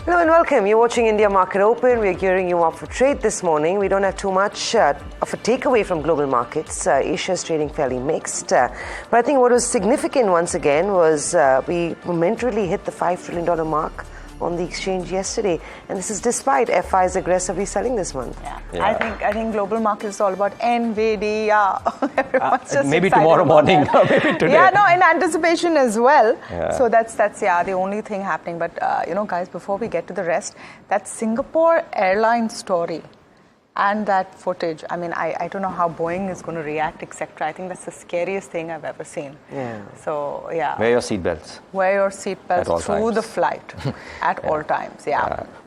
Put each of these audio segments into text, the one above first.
Hello and welcome. You're watching India Market Open. We're gearing you up for trade this morning. We don't have too much of a takeaway from global markets. Asia's trading fairly mixed. But I think what was significant once again was we momentarily hit the $5 trillion mark on the exchange yesterday, and this is despite FIs aggressively selling this month. Yeah. I think global market is all about NVIDIA. Everyone's just maybe tomorrow morning, maybe today. Yeah, no, in anticipation as well. Yeah. So that's the only thing happening. But guys, before we get to the rest, that Singapore airline story and that footage, I mean, I don't know how Boeing is going to react, etc. I think that's the scariest thing I've ever seen. Yeah. So, yeah. Wear your seatbelts. Wear your seatbelts through the flight at all times,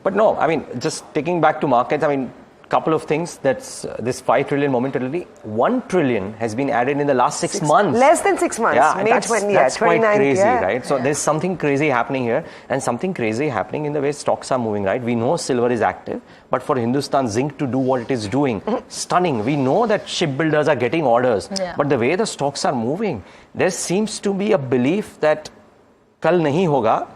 But no, I mean, just taking back to markets, I mean, couple of things. That's this 5 trillion momentarily. 1 trillion has been added in the last 6 months. Less than 6 months. Yeah, that's quite crazy, right? So there's something crazy happening here, and something crazy happening in the way stocks are moving, right? We know silver is active, but for Hindustan Zinc to do what it is doing, stunning. We know that shipbuilders are getting orders, but the way the stocks are moving, there seems to be a belief that kal nahi hoga.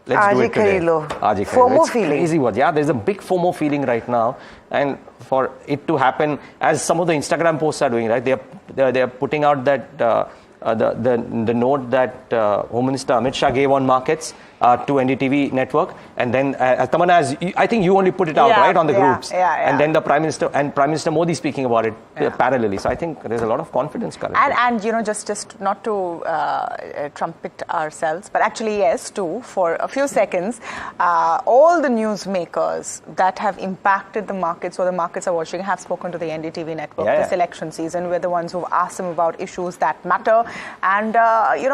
Let's do it today. FOMO feeling. Crazy word. Yeah, there's a big FOMO feeling right now, and for it to happen, as some of the Instagram posts are doing, right? They are putting out that the note that Home Minister Amit Shah gave on markets to NDTV network, and then Tamanna, I think you only put it out right on the groups, and then the Prime Minister Modi speaking about it parallelly. So I think there's a lot of confidence currently. And just not to trumpet ourselves, but actually yes, too, for a few seconds, all the newsmakers that have impacted the markets or the markets are watching have spoken to the NDTV network this election season. We're the ones who've asked them about issues that matter and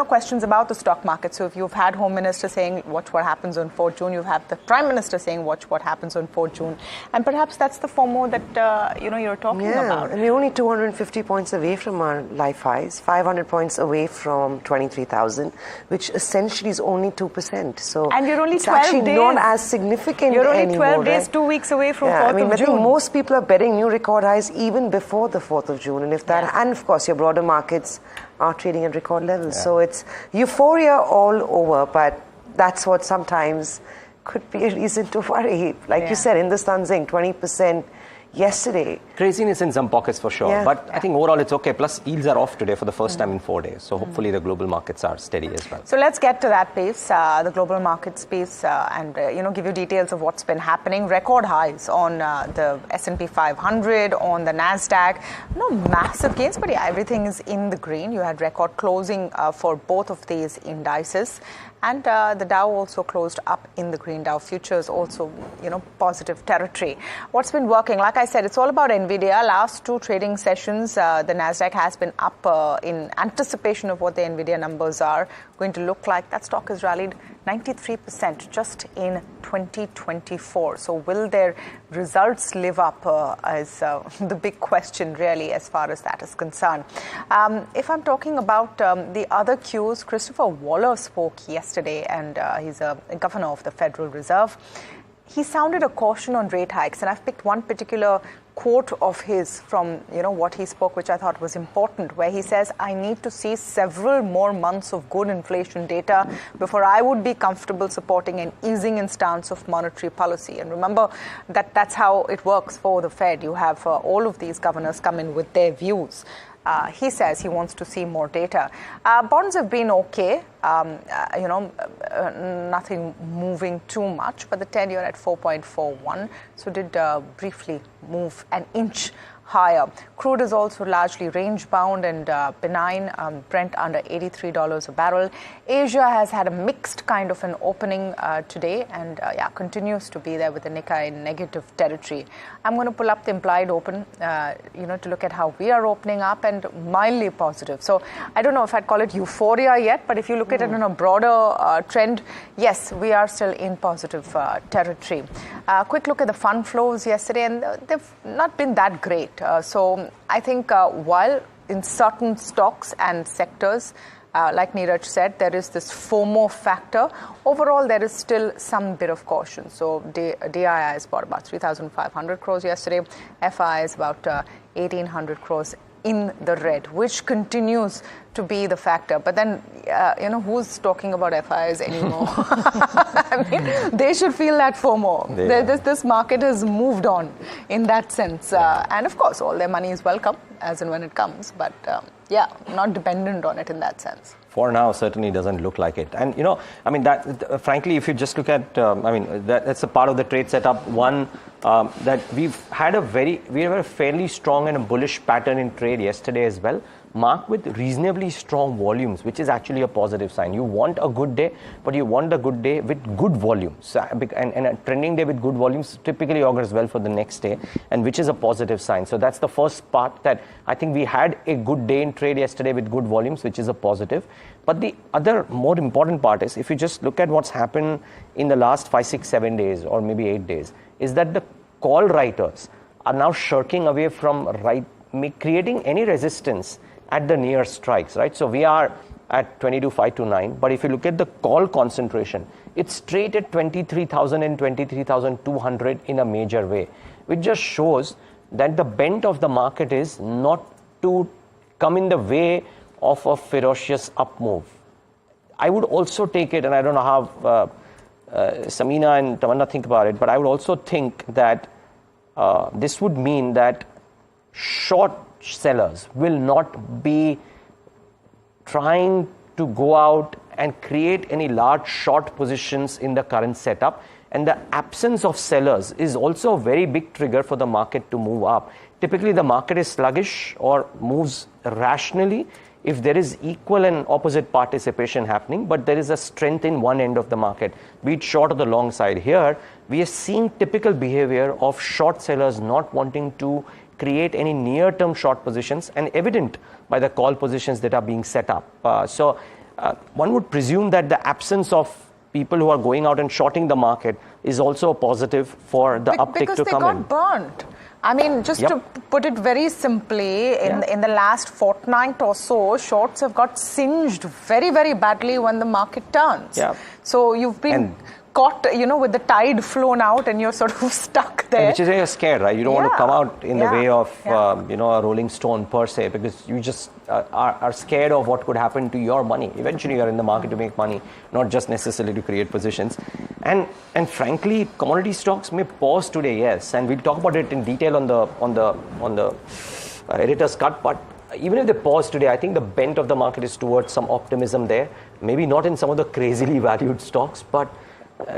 questions about the stock market. So if you've had Home Minister saying watch what happens on 4th June, you have the Prime Minister saying watch what happens on 4th June, and perhaps that's the FOMO that you're talking about. And we're only 250 points away from our life highs, 500 points away from 23,000, which essentially is only 2%. So and you're only 12 actually days. Not as significant You're only anymore, 12 days, 2 weeks away from 4th of June. I think most people are betting new record highs even before the 4th of June, and if that, and of course your broader markets are trading at record levels. So it's euphoria all over, but that's what sometimes could be a reason to worry. Like you said, Hindustan Zinc, 20% yesterday. Craziness in some pockets for sure, but I think overall it's okay. Plus, yields are off today for the first time in 4 days. So hopefully the global markets are steady as well. So let's get to that pace, the global market space, and give you details of what's been happening. Record highs on the S&P 500, on the Nasdaq. No massive gains, but everything is in the green. You had record closing for both of these indices. And the Dow also closed up in the green. Dow futures also, positive territory. What's been working? Like I said, it's all about NVIDIA. Last 2 trading sessions, the Nasdaq has been up in anticipation of what the NVIDIA numbers are going to look like. That stock has rallied 93% just in 2024. So will their results live up is the big question really as far as that is concerned. If I'm talking about the other cues, Christopher Waller spoke yesterday, and he's a governor of the Federal Reserve. He sounded a caution on rate hikes, and I've picked one particular quote of his from what he spoke, which I thought was important, where he says, I need to see several more months of good inflation data before I would be comfortable supporting an easing in stance of monetary policy. And remember that that's how it works for the Fed. You have all of these governors come in with their views. He says he wants to see more data. Bonds have been okay, nothing moving too much, but the 10-year at 4.41, so did briefly move an inch higher. Crude is also largely range-bound and benign, Brent under $83 a barrel. Asia has had a mixed kind of an opening today and continues to be there with the Nikkei in negative territory. I'm going to pull up the implied open, to look at how we are opening up, and mildly positive. So I don't know if I'd call it euphoria yet, but if you look at it in a broader trend, yes, we are still in positive territory. Quick look at the fund flows yesterday, and they've not been that great. So I think while in certain stocks and sectors, like Niraj said, there is this FOMO factor. Overall, there is still some bit of caution. So DII is about 3,500 crores yesterday. FI is about 1,800 crores in the red, which continues to be the factor. But then, who's talking about FIs anymore? I mean, they should feel that FOMO. This market has moved on in that sense. And of course, all their money is welcome as and when it comes. But not dependent on it in that sense. For now, certainly doesn't look like it. And, that frankly, if you just look at, that's a part of the trade setup. One, that we have a fairly strong and a bullish pattern in trade yesterday as well, marked with reasonably strong volumes, which is actually a positive sign. You want a good day, but you want a good day with good volumes. And a trending day with good volumes typically augurs well for the next day, and which is a positive sign. So that's the first part, that I think we had a good day in trade yesterday with good volumes, which is a positive. But the other more important part is, if you just look at what's happened in the last 5, 6, 7 days, or maybe 8 days, is that the call writers are now shirking away from creating any resistance at the near strikes, right? So we are at 22,529, but if you look at the call concentration, it's straight at 23,000 and 23,200 in a major way, which just shows that the bent of the market is not to come in the way of a ferocious up move. I would also take it, and I don't know how Samina and Tamanna think about it, but I would also think that this would mean that short sellers will not be trying to go out and create any large short positions in the current setup. And the absence of sellers is also a very big trigger for the market to move up. Typically, the market is sluggish or moves rationally if there is equal and opposite participation happening, but there is a strength in one end of the market, be it short or the long side. Here, we are seeing typical behavior of short sellers not wanting to create any near-term short positions, and evident by the call positions that are being set up. So one would presume that the absence of people who are going out and shorting the market is also a positive for the uptick to come in. Because they got burnt. I mean, just to put it very simply, in the last fortnight or so, shorts have got singed very, very badly when the market turns. So you've been caught, with the tide flown out, and you're sort of stuck there. Which is why you're scared, right? You don't want to come out in the way of, a rolling stone per se, because you just are scared of what could happen to your money. Eventually, you're in the market to make money, not just necessarily to create positions. And frankly, commodity stocks may pause today, yes, and we'll talk about it in detail on the editor's cut. But even if they pause today, I think the bent of the market is towards some optimism there. Maybe not in some of the crazily valued stocks, but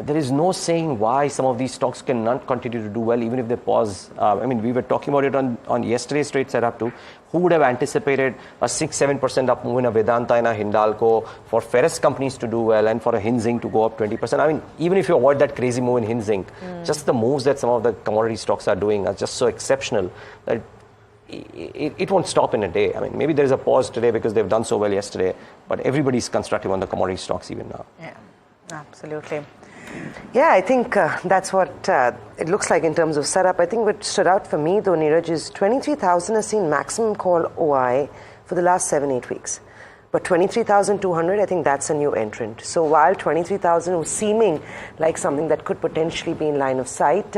there is no saying why some of these stocks cannot continue to do well, even if they pause. We were talking about it on yesterday's trade setup too. Who would have anticipated a 6-7% up move in a Vedanta and a Hindalco, for ferrous companies to do well, and for a Hinzing to go up 20%? Even if you avoid that crazy move in Hinzing, just the moves that some of the commodity stocks are doing are just so exceptional that it won't stop in a day. Maybe there is a pause today because they've done so well yesterday, but everybody's constructive on the commodity stocks even now. Yeah, absolutely. Yeah, I think that's what it looks like in terms of setup. I think what stood out for me, though, Niraj, is 23,000 has seen maximum call OI for the last 7-8 weeks. But 23,200, I think that's a new entrant. So while 23,000 was seeming like something that could potentially be in line of sight,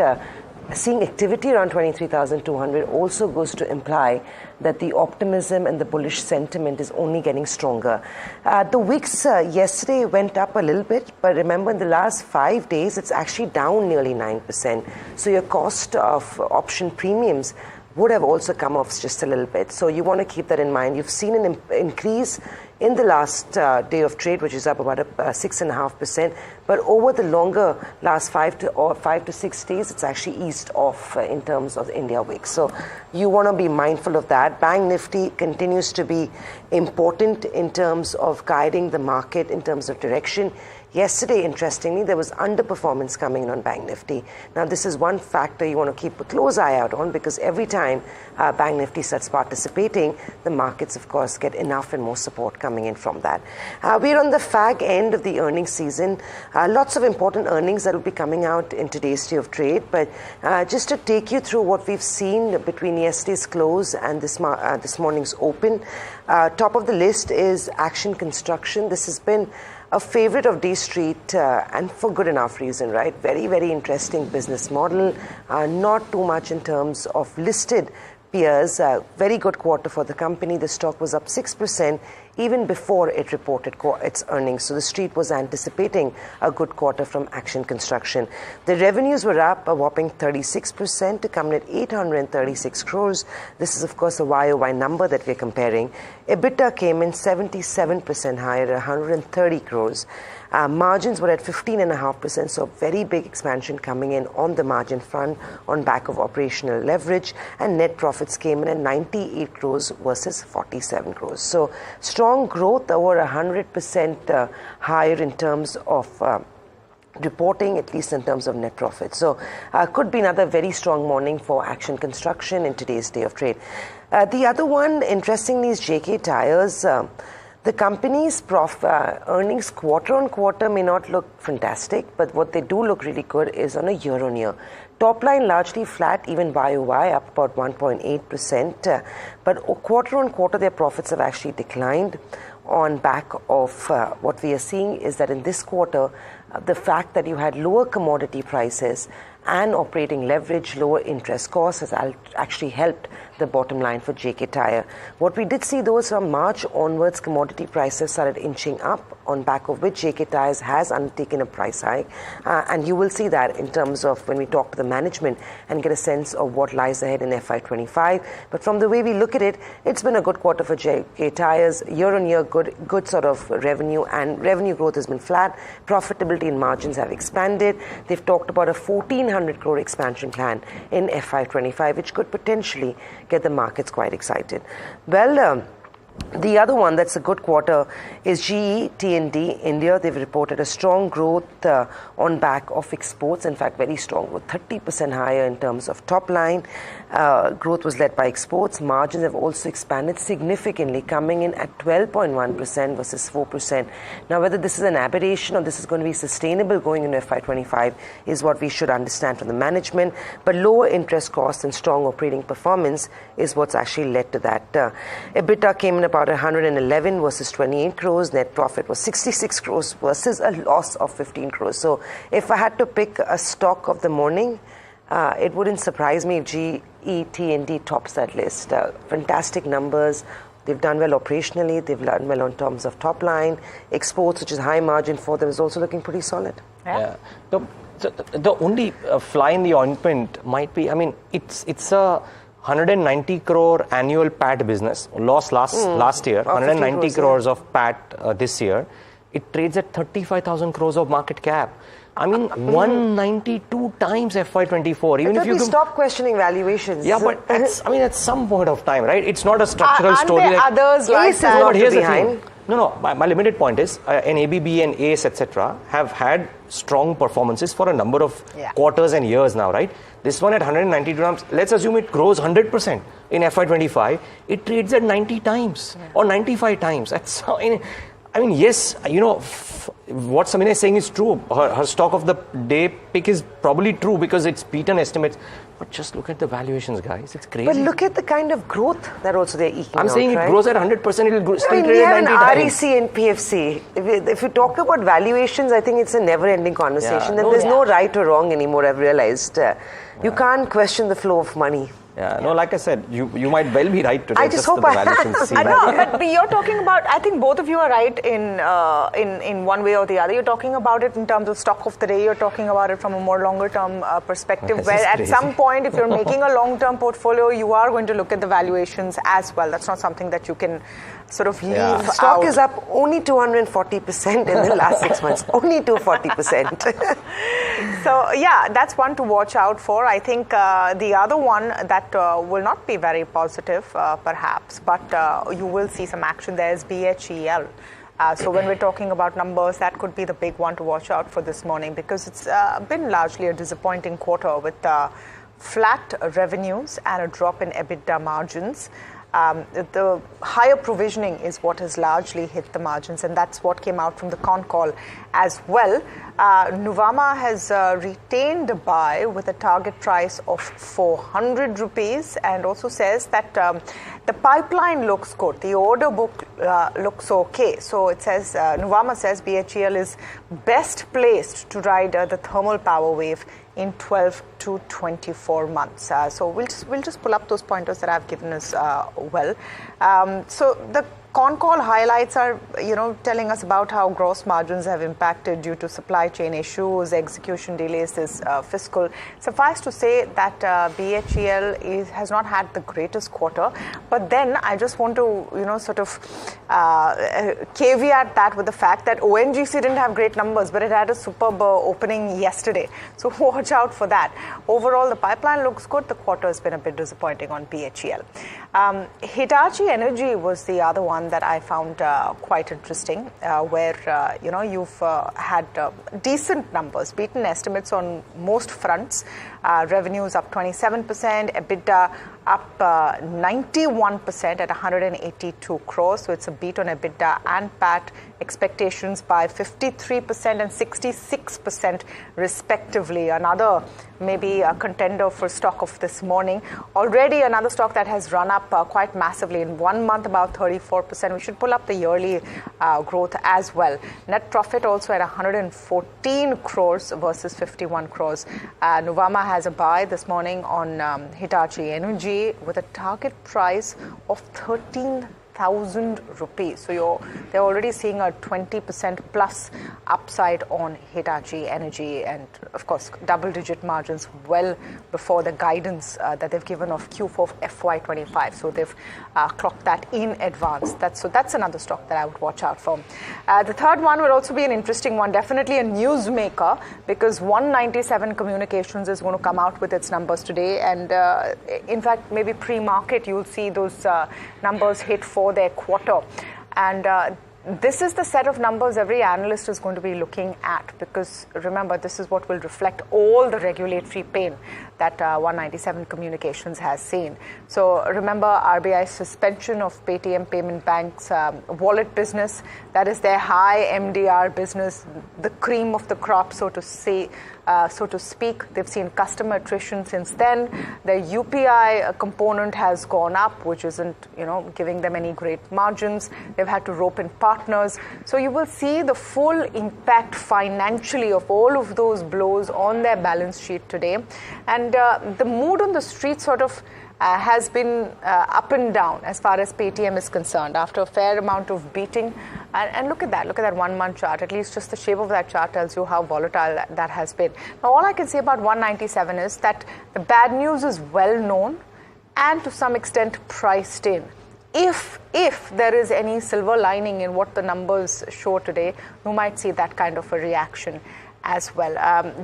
seeing activity around 23,200 also goes to imply that the optimism and the bullish sentiment is only getting stronger. The wicks yesterday went up a little bit, but remember in the last 5 days, it's actually down nearly 9%. So your cost of option premiums would have also come off just a little bit. So you want to keep that in mind. You've seen an increase in the last day of trade, which is up about 6.5%. But over the longer last 5 to 6 days, it's actually eased off in terms of India week. So you want to be mindful of that. Bank Nifty continues to be important in terms of guiding the market in terms of direction. Yesterday, interestingly, there was underperformance coming in on Bank Nifty. Now, this is one factor you want to keep a close eye out on, because every time Bank Nifty starts participating, the markets, of course, get enough and more support coming in from that. We're on the fag end of the earnings season. Lots of important earnings that will be coming out in today's day of trade. But just to take you through what we've seen between yesterday's close and this morning's open, top of the list is Action Construction. This has been a favorite of D Street, and for good enough reason, right? Very, very interesting business model. Not too much in terms of listed peers. Very good quarter for the company. The stock was up 6% even before it reported its earnings. So the street was anticipating a good quarter from Action Construction. The revenues were up a whopping 36% to come in at 836 crores. This is, of course, a YOY number that we're comparing. EBITDA came in 77% higher at 130 crores. Margins were at 15.5%, so very big expansion coming in on the margin front on back of operational leverage, and net profits came in at 98 crores versus 47 crores. So strong growth, over 100% higher in terms of reporting, at least in terms of net profit. So could be another very strong morning for Action Construction in today's day of trade. The other one, interestingly, is JK Tyres. The company's earnings quarter on quarter may not look fantastic, but what they do look really good is on a year on year. Top line largely flat, even YOY up about 1.8%, but quarter on quarter their profits have actually declined on back of what we are seeing is that in this quarter, the fact that you had lower commodity prices and operating leverage, lower interest costs has actually helped the bottom line for JK Tyre. What we did see though is from March onwards, commodity prices started inching up, on back of which JK Tyres has undertaken a price hike. And you will see that in terms of when we talk to the management and get a sense of what lies ahead in FY25. But from the way we look at it, it's been a good quarter for JK Tyres. Year on year, good sort of revenue, and revenue growth has been flat. Profitability and margins have expanded. They've talked about a 1,400 crore expansion plan in FY25, which could potentially get the markets quite excited. Well, the other one that's a good quarter is GE T&D India. They've reported a strong growth on back of exports. In fact, very strong, with 30% higher in terms of top line. Growth was led by exports. Margins have also expanded significantly, coming in at 12.1% versus 4%. Now, whether this is an aberration or this is going to be sustainable going into FY25 is what we should understand from the management. But lower interest costs and strong operating performance is what's actually led to that. EBITDA came in about 111 versus 28 crores. Net profit was 66 crores versus a loss of 15 crores. So if I had to pick a stock of the morning, it wouldn't surprise me if GE T&D tops that list. Fantastic numbers. They've done well operationally. They've done well in terms of top line. Exports, which is high margin for them, is also looking pretty solid. Yeah. The only fly in the ointment might be, I mean, it's a 190 crore annual PAT business. Loss last year, 190 crores of PAT this year. It trades at 35,000 crores of market cap. I mean, 192 times FY24. Even if you stop questioning valuations. Yeah, but at some point of time, right? It's not a structural story. There others like that? But here's the thing. No. My limited point is, an ABB and ACE, etc., have had strong performances for a number of quarters and years now, right? This one at 190 grams, let's assume it grows 100% in FY25. It trades at 90 times or 95 times. That's I mean, yes, you know, what Samina is saying is true. Her stock of the day pick is probably true because it's beaten estimates. But just look at the valuations, guys. It's crazy. But look at the kind of growth that also they're eking I'm saying it grows at 100%. It will still trade at 90 times. REC and PFC. If you talk about valuations, I think it's a never-ending conversation. There's no right or wrong anymore, I've realized. You can't question the flow of money. No, like I said, you might well be right today. I just hope I know, but you're talking about, I think both of you are right in one way or the other. You're talking about it in terms of stock of the day. You're talking about it from a more longer term perspective, where at some point, if you're making a long term portfolio, you are going to look at the valuations as well. That's not something that you can sort of leave out. Stock is up only 240% in the last 6 months. Only 240%. So, yeah, that's one to watch out for. I think the other one that will not be very positive, perhaps, but you will see some action there is BHEL. So when we're talking about numbers, that could be the big one to watch out for this morning, because it's been largely a disappointing quarter with flat revenues and a drop in EBITDA margins. The higher provisioning is what has largely hit the margins, and that's what came out from the con call as well. Nuvama has retained a buy with a target price of 400 rupees, and also says that The pipeline looks good. The order book looks okay. So it says, Nuvama says BHEL is best placed to ride the thermal power wave in 12 to 24 months. So we'll just pull up those pointers that I've given as well. So the con call highlights are, telling us about how gross margins have impacted due to supply chain issues, execution delays this fiscal. Suffice to say that BHEL has not had the greatest quarter. But then I just want to, caveat that with the fact that ONGC didn't have great numbers, but it had a superb opening yesterday. So watch out for that. Overall, the pipeline looks good. The quarter has been a bit disappointing on BHEL. Hitachi Energy was the other one that I found quite interesting, where you've had decent numbers, beaten estimates on most fronts. Revenues up 27%, EBITDA up 91% at 182 crores. So it's a beat on EBITDA and PAT expectations by 53% and 66% respectively. Another maybe a contender for stock of this morning. Already another stock that has run up quite massively in 1 month, about 34%. We should pull up the yearly growth as well. Net profit also at 114 crores versus 51 crores. Nuvama has a buy this morning on Hitachi Energy with a target price of 13,000 rupees. So they're already seeing a 20% plus upside on Hitachi Energy, and of course double-digit margins well before the guidance that they've given of Q4 of FY25. So they've clocked that in advance. That's another stock that I would watch out for. The third one will also be an interesting one, definitely a newsmaker, because 197 Communications is going to come out with its numbers today, and in fact maybe pre-market you'll see those numbers hit for their quarter. And this is the set of numbers every analyst is going to be looking at, because remember, this is what will reflect all the regulatory pain that 197 Communications has seen. So remember RBI's suspension of Paytm Payment Bank's wallet business. That is their high MDR business, the cream of the crop, so to say. So to speak. They've seen customer attrition since then. The UPI component has gone up, which isn't, giving them any great margins. They've had to rope in partners. So you will see the full impact financially of all of those blows on their balance sheet today. And the mood on the street sort of has been up and down as far as Paytm is concerned after a fair amount of beating. And look at that 1 month chart. At least just the shape of that chart tells you how volatile that has been. Now, all I can say about 197 is that the bad news is well known and to some extent priced in. If there is any silver lining in what the numbers show today, you might see that kind of a reaction as well.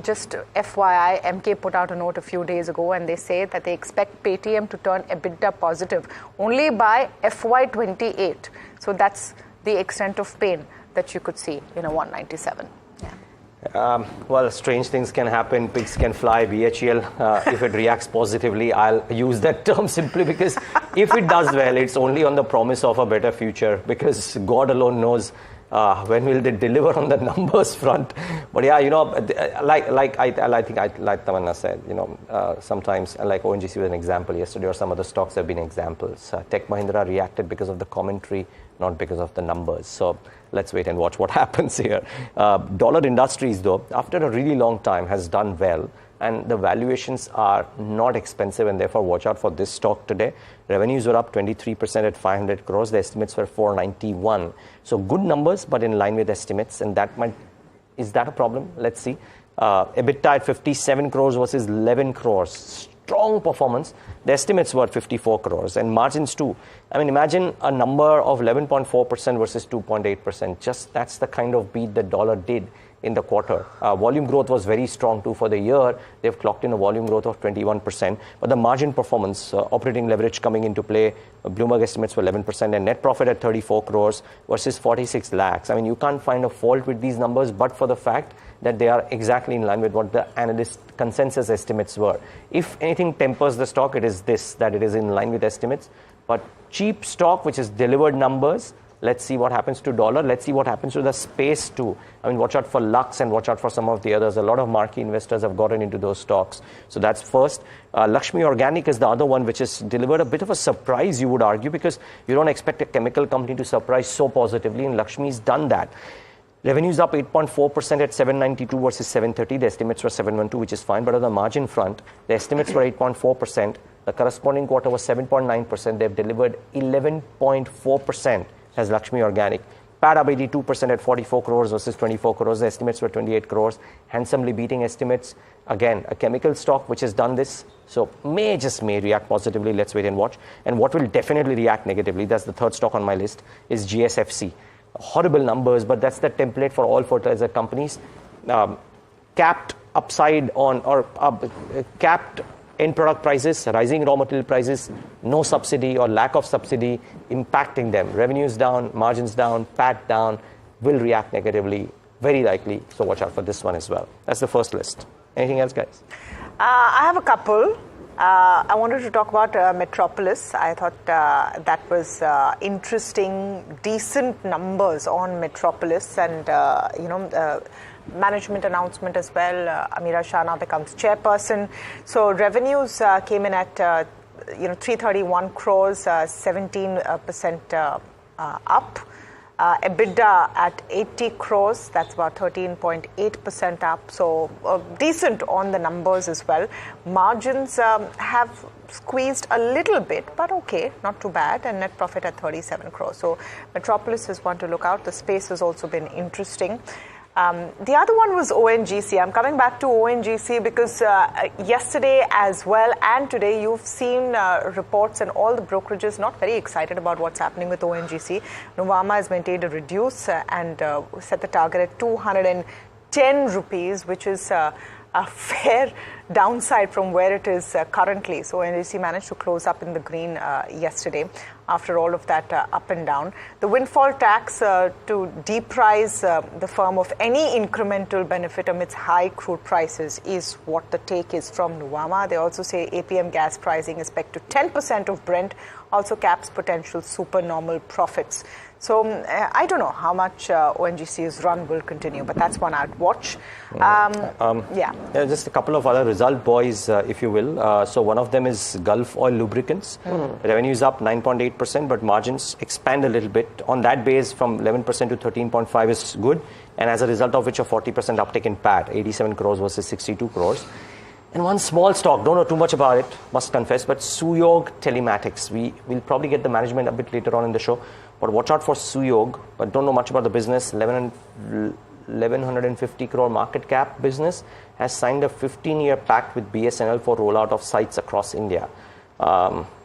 Just FYI, MK put out a note a few days ago, and they say that they expect Paytm to turn EBITDA positive only by FY28. So that's the extent of pain that you could see in a 197. Yeah. Well, strange things can happen. Pigs can fly. BHEL, if it reacts positively, I'll use that term simply because if it does well, it's only on the promise of a better future, because God alone knows when will they deliver on the numbers front. But yeah, I think Tamanna said, sometimes, like ONGC was an example yesterday, or some other stocks have been examples. Tech Mahindra reacted because of the commentary, not because of the numbers. So let's wait and watch what happens here. Dollar Industries, though, after a really long time, has done well. And the valuations are not expensive, and therefore watch out for this stock today. Revenues were up 23% at 500 crores. The estimates were 491. So good numbers, but in line with estimates. And is that a problem? Let's see. EBITDA at 57 crores versus 11 crores. Strong performance. The estimates were 54 crores, and margins too. I mean, imagine a number of 11.4% versus 2.8%. Just that's the kind of beat the dollar did in the quarter. Volume growth was very strong too for the year. They've clocked in a volume growth of 21%. But the margin performance, operating leverage coming into play, Bloomberg estimates were 11%, and net profit at 34 crores versus 46 lakhs. I mean, you can't find a fault with these numbers, but for the fact that they are exactly in line with what the analyst consensus estimates were. If anything tempers the stock, it is this, that it is in line with estimates. But cheap stock, which has delivered numbers, Let's see what happens to dollar. Let's see what happens to the space too. I mean, watch out for Lux and watch out for some of the others. A lot of marquee investors have gotten into those stocks. So that's first. Lakshmi Organic is the other one, which has delivered a bit of a surprise, you would argue, because you don't expect a chemical company to surprise so positively, and Lakshmi's done that. Revenues up 8.4% at 792 versus 730. The estimates were 712, which is fine. But on the margin front, the estimates were 8.4%. The corresponding quarter was 7.9%. They've delivered 11.4% as Lakshmi Organic. PAT up 82% at 44 crores versus 24 crores. The estimates were 28 crores. Handsomely beating estimates. Again, a chemical stock which has done this. So may react positively. Let's wait and watch. And what will definitely react negatively, that's the third stock on my list, is GSFC. Horrible numbers, but that's the template for all fertilizer companies. Capped upside on, or capped end product prices, rising raw material prices, no subsidy or lack of subsidy impacting them. Revenues down, margins down, PAT down, will react negatively, very likely. So watch out for this one as well. That's the first list. Anything else, guys? I have a couple. I wanted to talk about Metropolis. I thought that was interesting, decent numbers on Metropolis, and management announcement as well. Niraj Shah now becomes chairperson. So revenues came in at 331 crores, 17% up. EBITDA at 80 crores, that's about 13.8% up. So decent on the numbers as well. Margins have squeezed a little bit, but okay, not too bad. And net profit at 37 crores. So Metropolis is one to look out. The space has also been interesting. The other one was ONGC. I'm coming back to ONGC because yesterday as well and today you've seen reports, and all the brokerages not very excited about what's happening with ONGC. Nuvama has maintained a reduce and set the target at 210 rupees, which is a fair downside from where it is currently. So ONGC managed to close up in the green yesterday after all of that up and down. The windfall tax to deprice the firm of any incremental benefit amidst high crude prices is what the take is from Nuvama. They also say APM gas pricing is pegged to 10% of Brent, also caps potential supernormal profits. So I don't know how much ONGC's run will continue, but that's one I'd watch. Just a couple of other result boys, if you will. So one of them is Gulf Oil Lubricants. Revenues up 9.8%, but margins expand a little bit. On that base, from 11% to 13.5% is good, and as a result of which a 40% uptick in PAT, 87 crores versus 62 crores. And one small stock, don't know too much about it, must confess, but Suyog Telematics. We'll probably get the management a bit later on in the show, but watch out for Suyog, but don't know much about the business. 1150 crore market cap business, has signed a 15-year pact with BSNL for rollout of sites across India.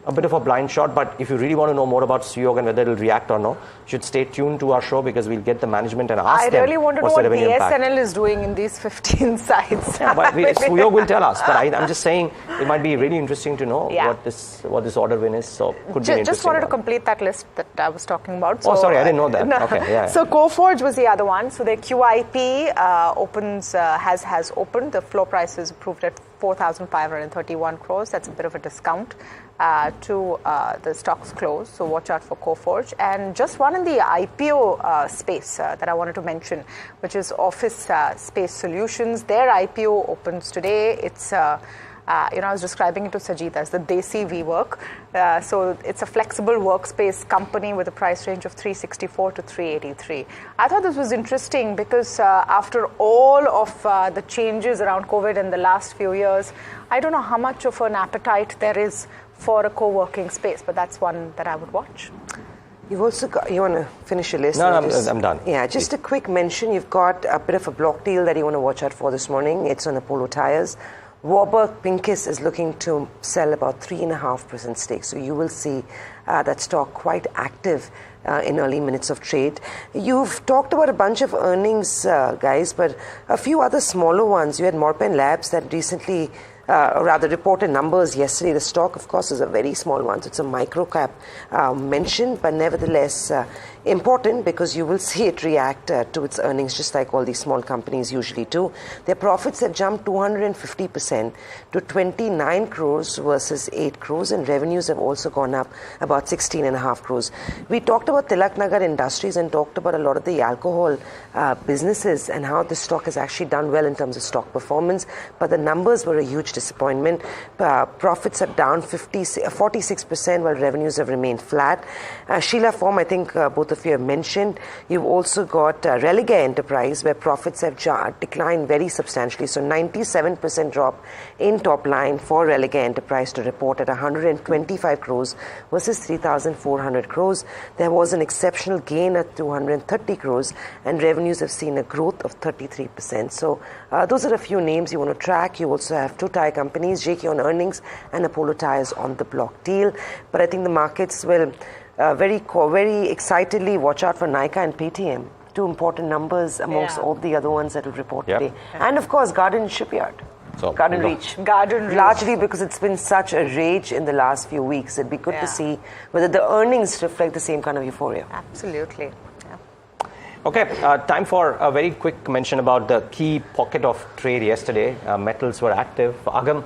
A bit of a blind shot, but if you really want to know more about Suyog and whether it will react or no, you should stay tuned to our show because we'll get the management and ask them. I really want to know what BSNL is doing in these 15 sites. Yeah, but Suyog will tell us. But I'm just saying it might be really interesting to know what this order win is. So could be interesting. Just wanted to complete that list that I was talking about. So, sorry, I didn't know that. No. Okay, yeah. So Coforge was the other one. So their QIP has opened. The floor price is approved at 4,531 crores. That's a bit of a discount to the stock's close. So watch out for Coforge. And just one in the IPO space that I wanted to mention, which is Office Space Solutions. Their IPO opens today. It's I was describing it to Sajid as the Desi WeWork. So it's a flexible workspace company with a price range of 364 to 383. I thought this was interesting because after all of the changes around COVID in the last few years, I don't know how much of an appetite there is for a co-working space, but that's one that I would watch. You've also got, you want to finish your list? No, I'm done. Yeah, just a quick mention. You've got a bit of a block deal that you want to watch out for this morning. It's on Apollo Tyres. Warburg Pincus is looking to sell about 3.5% stake. So you will see that stock quite active in early minutes of trade. You've talked about a bunch of earnings, guys, but a few other smaller ones. You had Morpen Labs that recently rather reported numbers yesterday. The stock, of course, is a very small one. So it's a micro cap mention, but nevertheless important because you will see it react to its earnings just like all these small companies usually do. Their profits have jumped 250% to 29 crores versus 8 crores, and revenues have also gone up about 16.5 crores. We talked about Tilak Nagar Industries and talked about a lot of the alcohol businesses and how the stock has actually done well in terms of stock performance, but the numbers were a huge disappointment. Profits are down 46% while revenues have remained flat. Sheila Foam, I think both of you have mentioned. You've also got Relega Enterprise, where profits have declined very substantially. So 97% drop in top line for Relega Enterprise to report at 125 crores versus 3,400 crores. There was an exceptional gain at 230 crores, and revenues have seen a growth of 33%. So those are a few names you want to track. You also have two tire companies, JK on earnings and Apollo Tyres on the block deal. But I think the markets will very excitedly watch out for Nykaa and Paytm. Two important numbers amongst all the other ones that will report today. And of course, Garden Shipyard. So, Garden Reach. Largely because it's been such a rage in the last few weeks. It'd be good to see whether the earnings reflect the same kind of euphoria. Absolutely. Okay, time for a very quick mention about the key pocket of trade yesterday. Metals were active. Agam,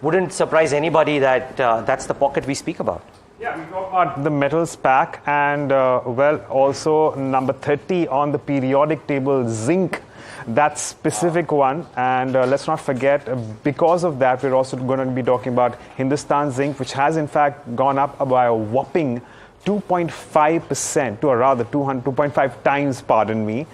wouldn't surprise anybody that that's the pocket we speak about. Yeah, we talk about the metals pack and, also number 30 on the periodic table, zinc. That specific one, and let's not forget, because of that, we're also going to be talking about Hindustan Zinc, which has in fact gone up by a whopping 2.5% to a rather 2.5 times, pardon me,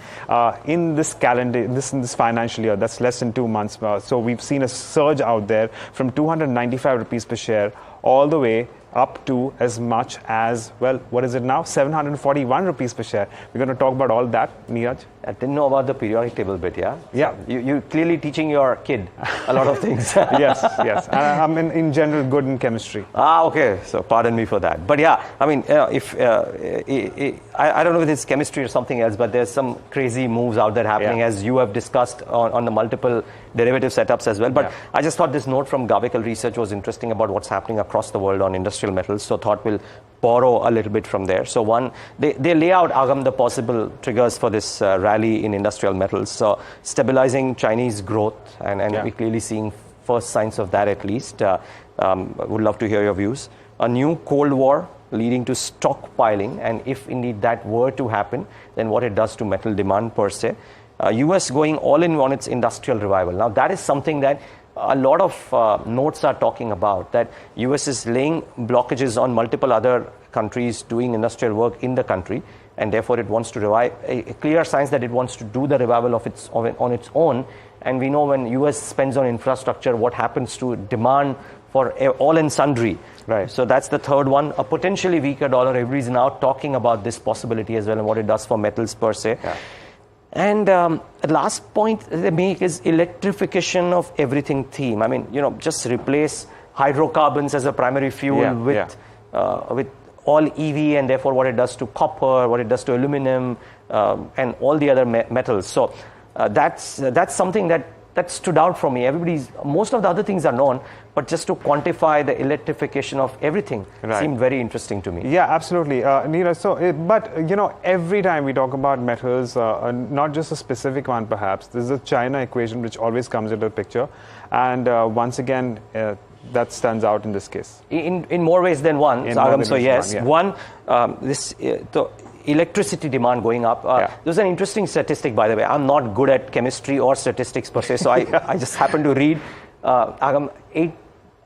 in this financial year. That's less than 2 months. So we've seen a surge out there from 295 rupees per share all the way up to as much as, what is it now? 741 rupees per share. We're going to talk about all that, Niraj. I didn't know about the periodic table bit, yeah? Yeah. So you're clearly teaching your kid a lot of things. Yes. And I'm in general good in chemistry. Okay. So pardon me for that. But yeah, I mean, I don't know if it's chemistry or something else, but there's some crazy moves out there happening, as you have discussed on the multiple derivative setups as well. But I just thought this note from Gavikal Research was interesting about what's happening across the world on industrial metals. So thought we'll borrow a little bit from there. So one, they lay out, Agam, the possible triggers for this rally in industrial metals. So stabilizing Chinese growth, and we're clearly seeing first signs of that at least. Would love to hear your views. A new Cold War leading to stockpiling, and if indeed that were to happen, then what it does to metal demand per se. US going all in on its industrial revival. Now that is something that a lot of notes are talking about, that US is laying blockages on multiple other countries doing industrial work in the country, and therefore it wants to revive, a clear signs that it wants to do the revival on its own. And we know when US spends on infrastructure, what happens to demand for all and sundry. Right. So that's the third one. A potentially weaker dollar. Everybody's now talking about this possibility as well and what it does for metals per se. Yeah. And the last point they make is electrification of everything theme. I mean, just replace hydrocarbons as a primary fuel with all EV, and therefore what it does to copper, what it does to aluminum, and all the other metals. So that's something that stood out for me. Most of the other things are known, but just to quantify the electrification of everything seemed very interesting to me. Yeah, absolutely. Niraj, every time we talk about metals, not just a specific one perhaps, there's a China equation which always comes into the picture. And once again, that stands out in this case. In more ways than one. So yes, one, the electricity demand going up. There's an interesting statistic, by the way. I'm not good at chemistry or statistics per se, so I just happened to read.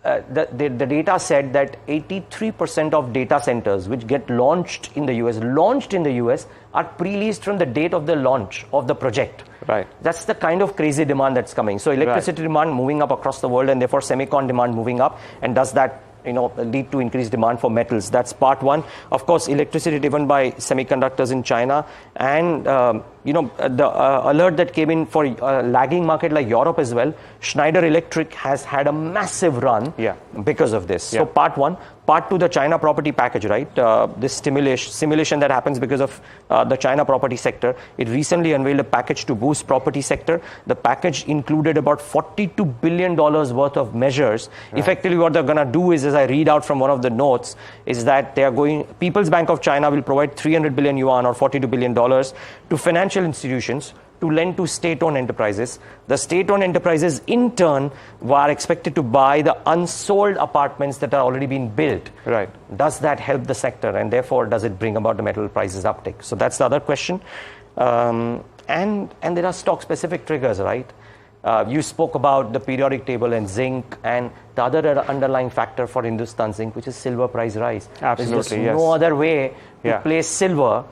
The data said that 83% of data centers which get launched in the US are pre-leased from the date of the launch of the project. Right. That's the kind of crazy demand that's coming. So electricity demand moving up across the world, and therefore semicon demand moving up, and does that lead to increased demand for metals. That's part one. Of course, electricity driven by semiconductors in China and alert that came in for a lagging market like Europe as well, Schneider Electric has had a massive run because of this. So part one. Part two, the China property package, right? This simulation that happens because of the China property sector. It recently unveiled a package to boost property sector. The package included about $42 billion worth of measures. Right. Effectively, what they're going to do is, as I read out from one of the notes, is that they are going, People's Bank of China will provide 300 billion yuan or $42 billion to financial institutions to lend to state-owned enterprises. The state-owned enterprises, in turn, are expected to buy the unsold apartments that are already being built. Right. Does that help the sector? And therefore, does it bring about the metal prices uptick? So that's the other question. And there are stock-specific triggers, right? You spoke about the periodic table and zinc, and the other underlying factor for Hindustan Zinc, which is silver price rise. Absolutely, There's no other way to place silver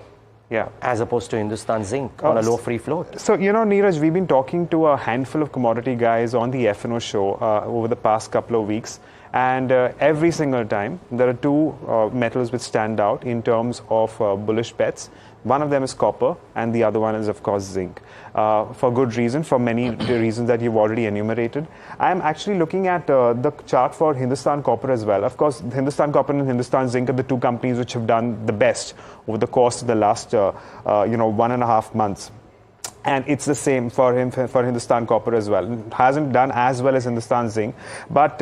as opposed to Hindustan Zinc on a low free float. So, Niraj, we've been talking to a handful of commodity guys on the F&O show over the past couple of weeks. And every single time, there are two metals which stand out in terms of bullish bets. One of them is copper, and the other one is, of course, zinc. For good reason, for many reasons that you've already enumerated. I'm actually looking at the chart for Hindustan Copper as well. Of course, Hindustan Copper and Hindustan Zinc are the two companies which have done the best over the course of the last, 1.5 months. And it's the same for Hindustan Copper as well. It hasn't done as well as Hindustan Zinc. But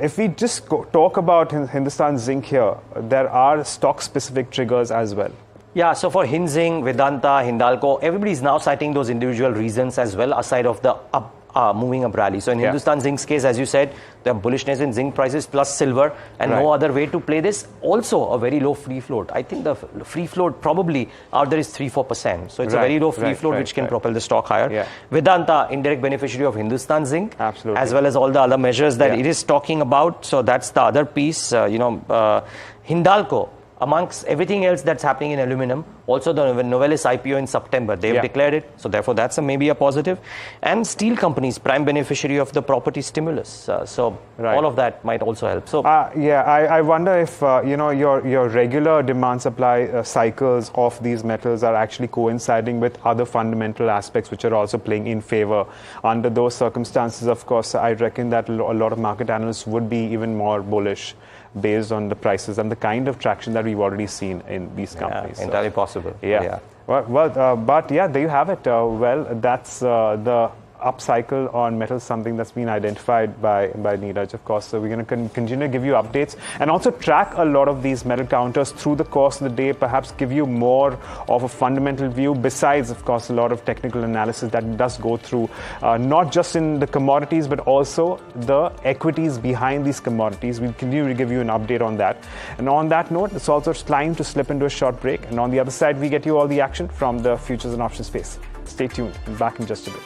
if we just talk about Hindustan Zinc here, there are stock-specific triggers as well. Yeah, so for Hinzing, Vedanta, Hindalco, everybody's now citing those individual reasons as well, aside of the moving up rally. So in Hindustan Zinc's case, as you said, the bullishness in zinc prices plus silver, and no other way to play this. Also, a very low free float. I think the free float probably out there is 3-4%. So it's a very low free float which can propel the stock higher. Vedanta, indirect beneficiary of Hindustan Zinc, as well as all the other measures that it is talking about. So that's the other piece. Hindalco, amongst everything else that's happening in aluminum, also the Novelis IPO in September, they've declared it. So therefore, that's maybe a positive. And steel companies, prime beneficiary of the property stimulus. All of that might also help. So I wonder if your regular demand supply cycles of these metals are actually coinciding with other fundamental aspects which are also playing in favor. Under those circumstances, of course, I reckon that a lot of market analysts would be even more bullish based on the prices and the kind of traction that we've already seen in these companies. Entirely possible. But there you have it. That's the upcycle on metals, something that's been identified by Niraj, of course. So we're going to continue to give you updates and also track a lot of these metal counters through the course of the day, perhaps give you more of a fundamental view, besides, of course, a lot of technical analysis that does go through, not just in the commodities, but also the equities behind these commodities. We'll continue to give you an update on that. And on that note, it's also time to slip into a short break. And on the other side, we get you all the action from the futures and options space. Stay tuned. Back in just a bit.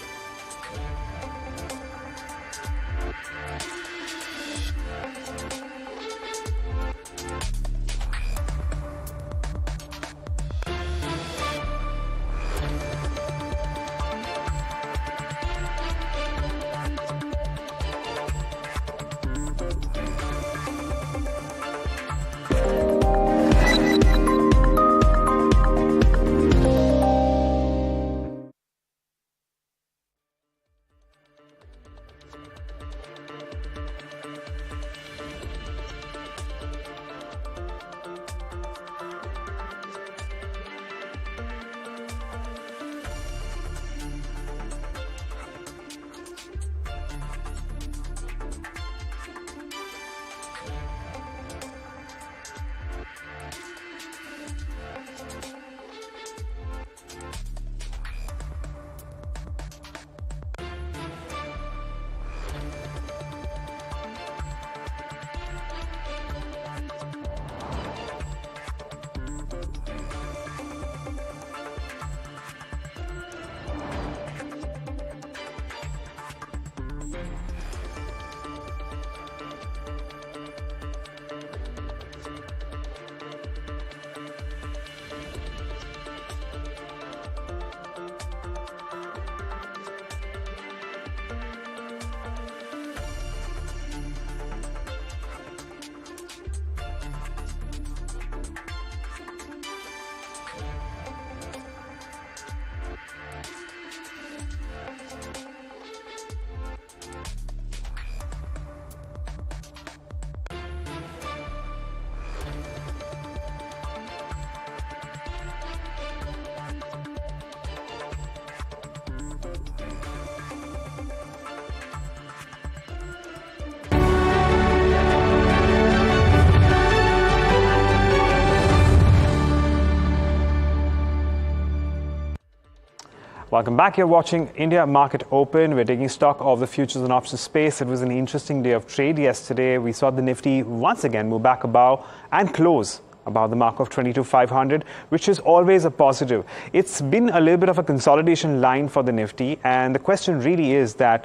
Welcome back. You're watching India Market Open. We're taking stock of the futures and options space. It was an interesting day of trade yesterday. We saw the Nifty once again move back above and close about the mark of 22,500, which is always a positive. It's been a little bit of a consolidation line for the Nifty, and the question really is that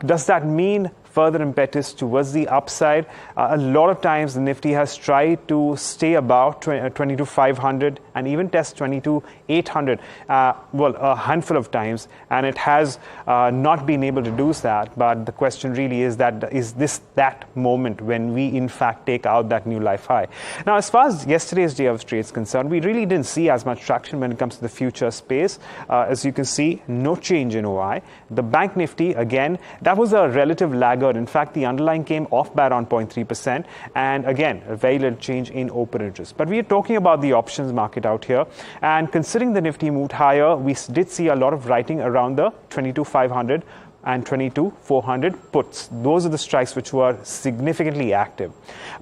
does that mean further impetus towards the upside? A lot of times the Nifty has tried to stay above 22,500 and even test 22,800, a handful of times, and it has not been able to do that. But the question really is this that moment when we in fact take out that new life high? Now, as far as yesterday's day of trade is concerned, we really didn't see as much traction when it comes to the future space. As you can see, no change in OI. The Bank Nifty, again, that was a relative laggard. In fact, the underlying came off by around 0.3%, and again, a very little change in open interest. But we are talking about the options market out here, and considering the Nifty moved higher, we did see a lot of writing around the 22,500 and 22,400 puts. Those are the strikes which were significantly active.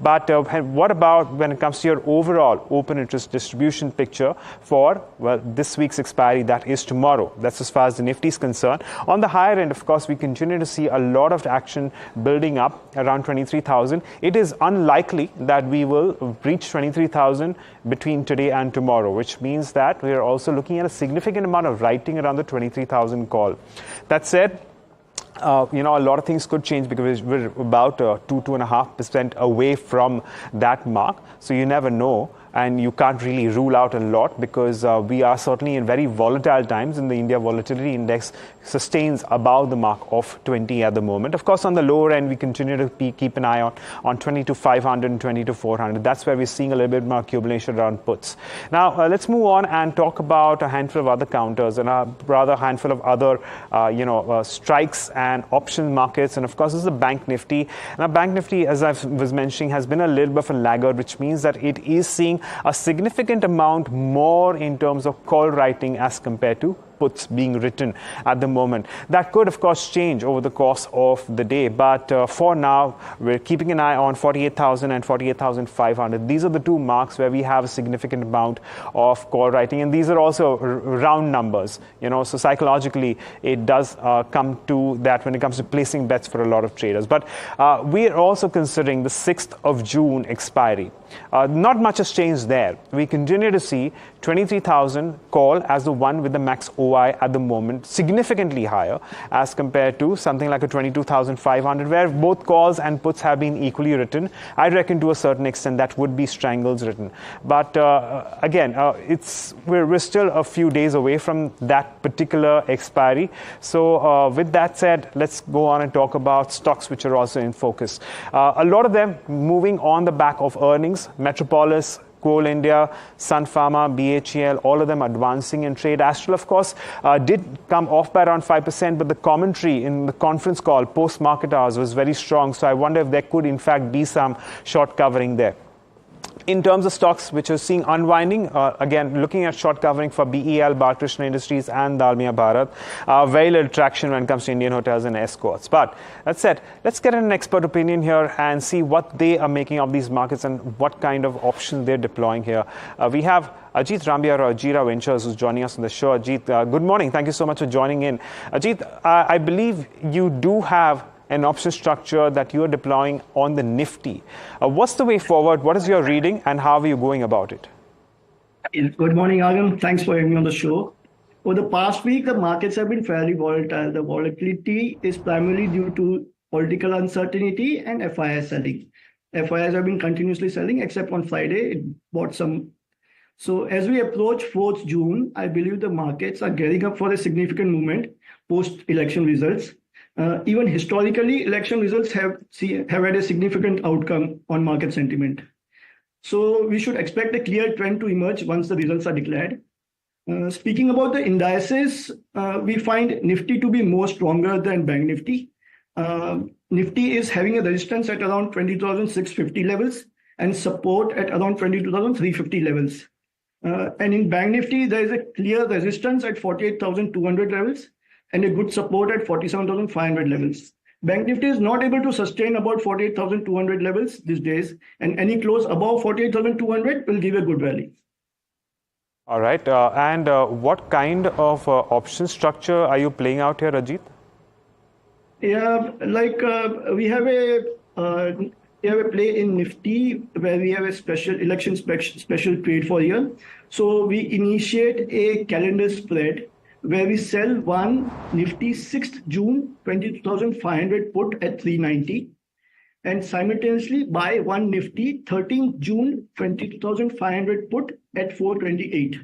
But what about when it comes to your overall open interest distribution picture for, well, this week's expiry, that is tomorrow? That's as far as the Nifty is concerned. On the higher end, of course, we continue to see a lot of action building up around 23,000. It is unlikely that we will reach 23,000 between today and tomorrow, which means that we are also looking at a significant amount of writing around the 23,000 call. That said, a lot of things could change because we're about 2.5% away from that mark. So you never know. And you can't really rule out a lot because we are certainly in very volatile times, and the India Volatility Index sustains above the mark of 20 at the moment. Of course, on the lower end, we continue to keep an eye on 22,500 and 22,400. That's where we're seeing a little bit more accumulation around puts. Now, let's move on and talk about a handful of other counters and a rather handful of other, strikes and option markets. And of course, this is the Bank Nifty. Now, Bank Nifty, as I was mentioning, has been a little bit of a laggard, which means that it is seeing a significant amount more in terms of call writing as compared to puts being written at the moment. That could, of course, change over the course of the day. But for now, we're keeping an eye on 48,000 and 48,500. These are the two marks where we have a significant amount of call writing. And these are also round numbers. So psychologically, it does come to that when it comes to placing bets for a lot of traders. But we are also considering the 6th of June expiry. Not much has changed there. We continue to see 23,000 call as the one with the max OI at the moment, significantly higher as compared to something like a 22,500, where both calls and puts have been equally written. I reckon to a certain extent that would be strangles written. But again, we're still a few days away from that particular expiry. So with that said, let's go on and talk about stocks which are also in focus. A lot of them moving on the back of earnings. Metropolis, Coal India, Sun Pharma, BHEL, all of them advancing in trade. Astral, of course, did come off by around 5%, but the commentary in the conference call post-market hours was very strong. So I wonder if there could, in fact, be some short covering there. In terms of stocks which are seeing unwinding, again, looking at short covering for BEL, Balkrishna Industries and Dalmia Bharat, very little traction when it comes to Indian hotels and escorts. But that said, let's get an expert opinion here and see what they are making of these markets and what kind of options they're deploying here. We have Ajit Rambia or Ajira Ventures who's joining us on the show. Ajit, good morning. Thank you so much for joining in. Ajit, I believe you do have an option structure that you are deploying on the Nifty. What's the way forward? What is your reading and how are you going about it? Good morning, Agam. Thanks for having me on the show. Over the past week, the markets have been fairly volatile. The volatility is primarily due to political uncertainty and FIS selling. FIS have been continuously selling, except on Friday, it bought some. So as we approach 4th June, I believe the markets are gearing up for a significant movement post-election results. Even historically, election results have had a significant outcome on market sentiment. So we should expect a clear trend to emerge once the results are declared. Speaking about the indices, we find Nifty to be more stronger than Bank Nifty. Nifty is having a resistance at around 20,650 levels and support at around 22,350 levels. And in Bank Nifty, there is a clear resistance at 48,200 levels and a good support at 47,500 levels. Bank Nifty is not able to sustain about 48,200 levels these days, and any close above 48,200 will give a good rally. All right. And what kind of option structure are you playing out here, Ajit? Yeah, like we have a play in Nifty where we have a special election special trade for year. So we initiate a calendar spread where we sell one Nifty 6th June 22,500 put at 390 and simultaneously buy one Nifty 13th June 22,500 put at 428.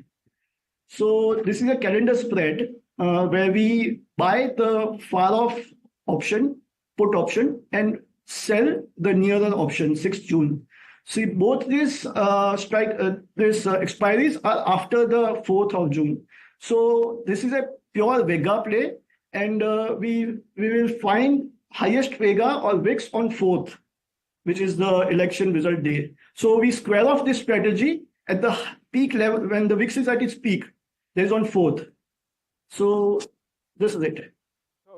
So this is a calendar spread where we buy the far off option, put option, and sell the nearer option, 6th June. See, both these expiries are after the 4th of June. So this is a pure Vega play, and we will find highest Vega or VIX on 4th, which is the election result day. So we square off this strategy at the peak level when the VIX is at its peak. There's on 4th. So this is it.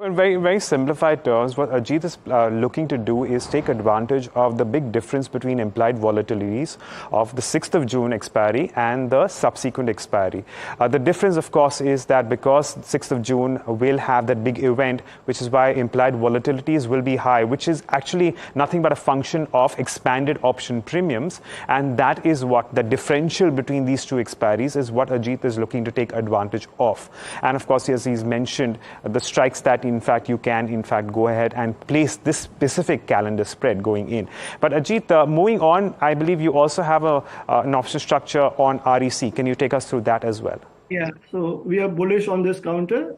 In very, very simplified terms, what Ajit is looking to do is take advantage of the big difference between implied volatilities of the 6th of June expiry and the subsequent expiry. The difference, of course, is that because 6th of June will have that big event, which is why implied volatilities will be high, which is actually nothing but a function of expanded option premiums. And that is what the differential between these two expiries is what Ajit is looking to take advantage of. And of course, as he's mentioned, the strikes that in fact you can go ahead and place this specific calendar spread going in. But Ajit, moving on, I believe you also have an option structure on REC. Can you take us through that as well? Yeah, so we are bullish on this counter.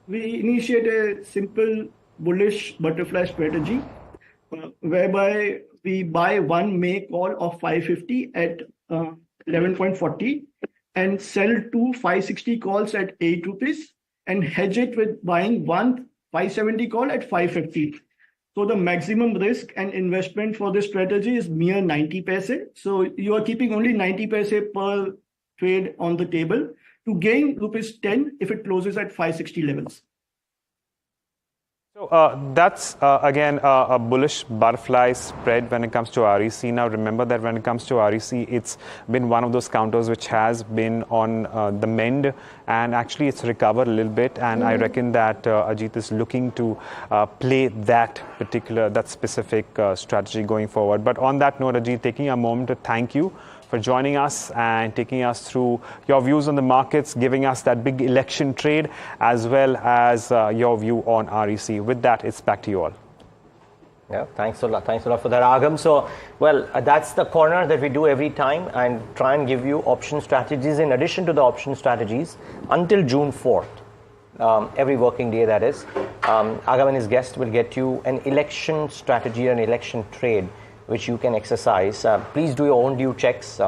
We initiate a simple bullish butterfly strategy whereby we buy one May call of 550 at 11.40 and sell two 560 calls at 8 rupees and hedge it with buying one 570 call at 550. So the maximum risk and investment for this strategy is mere 90 paise. So you are keeping only 90 paise per trade on the table to gain rupees 10 if it closes at 560 levels. So that's again a bullish butterfly spread when it comes to REC. Now remember that when it comes to REC, it's been one of those counters which has been on the mend, and actually it's recovered a little bit. And I reckon that Ajit is looking to play that specific strategy going forward. But on that note, Ajit, taking a moment to thank you for joining us and taking us through your views on the markets, giving us that big election trade, as well as your view on REC. With that, it's back to you all. Yeah, thanks a lot. Thanks a lot for that, Agam. So, well, that's the corner that we do every time and try and give you option strategies in addition to the option strategies until June 4th. Every working day, that is. Agam and his guest will get you an election strategy, an election trade, which you can exercise. Please do your own due checks.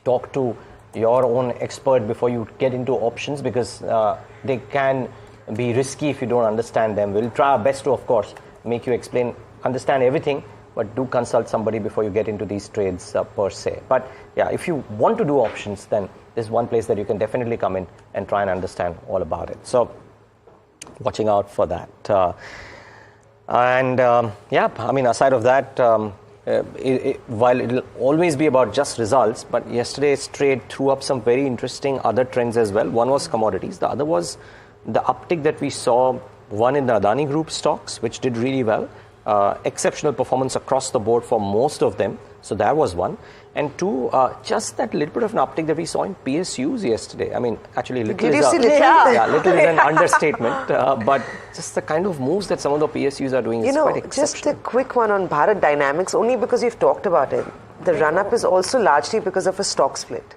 Talk to your own expert before you get into options, because they can be risky if you don't understand them. We'll try our best to, of course, make you understand everything, but do consult somebody before you get into these trades per se. But yeah, if you want to do options, then there's one place that you can definitely come in and try and understand all about it. So watching out for that. Aside of that, while it'll always be about just results, but yesterday's trade threw up some very interesting other trends as well. One was commodities. The other was the uptick that we saw, one in the Adani Group stocks, which did really well. Exceptional performance across the board for most of them. So that was one. And two, just that little bit of an uptick that we saw in PSUs yesterday. I mean, actually, little is an understatement. But just the kind of moves that some of the PSUs are doing is quite exceptional. Just a quick one on Bharat Dynamics, only because you've talked about it. The run-up is also largely because of a stock split.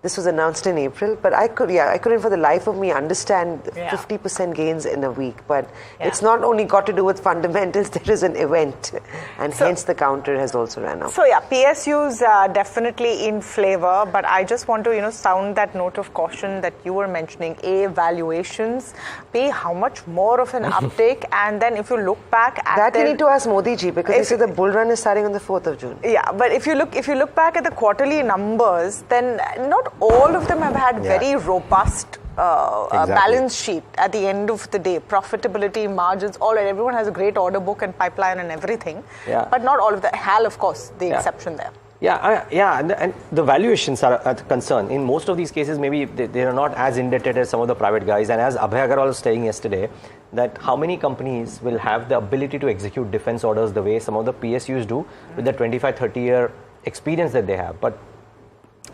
This was announced in April, but I couldn't for the life of me understand 50% gains in a week. But it's not only got to do with fundamentals, there is an event, and hence the counter has also ran up. So yeah, PSUs are definitely in flavor, but I just want to sound that note of caution that you were mentioning. A, valuations, B, how much more of an uptake, and then if you look back at that, you need to ask Modi ji, because they say the bull run is starting on the 4th of June. Yeah, but if you look back at the quarterly numbers, then not all of them have had very robust balance sheet at the end of the day. Profitability, margins, all right. Everyone has a great order book and pipeline and everything. Yeah. But not all of that. HAL, of course, the exception there. And the valuations are a concern. In most of these cases, maybe they are not as indebted as some of the private guys. And as Abhay Agarwal was saying yesterday, that how many companies will have the ability to execute defense orders the way some of the PSUs do with the 25-30 year experience that they have. But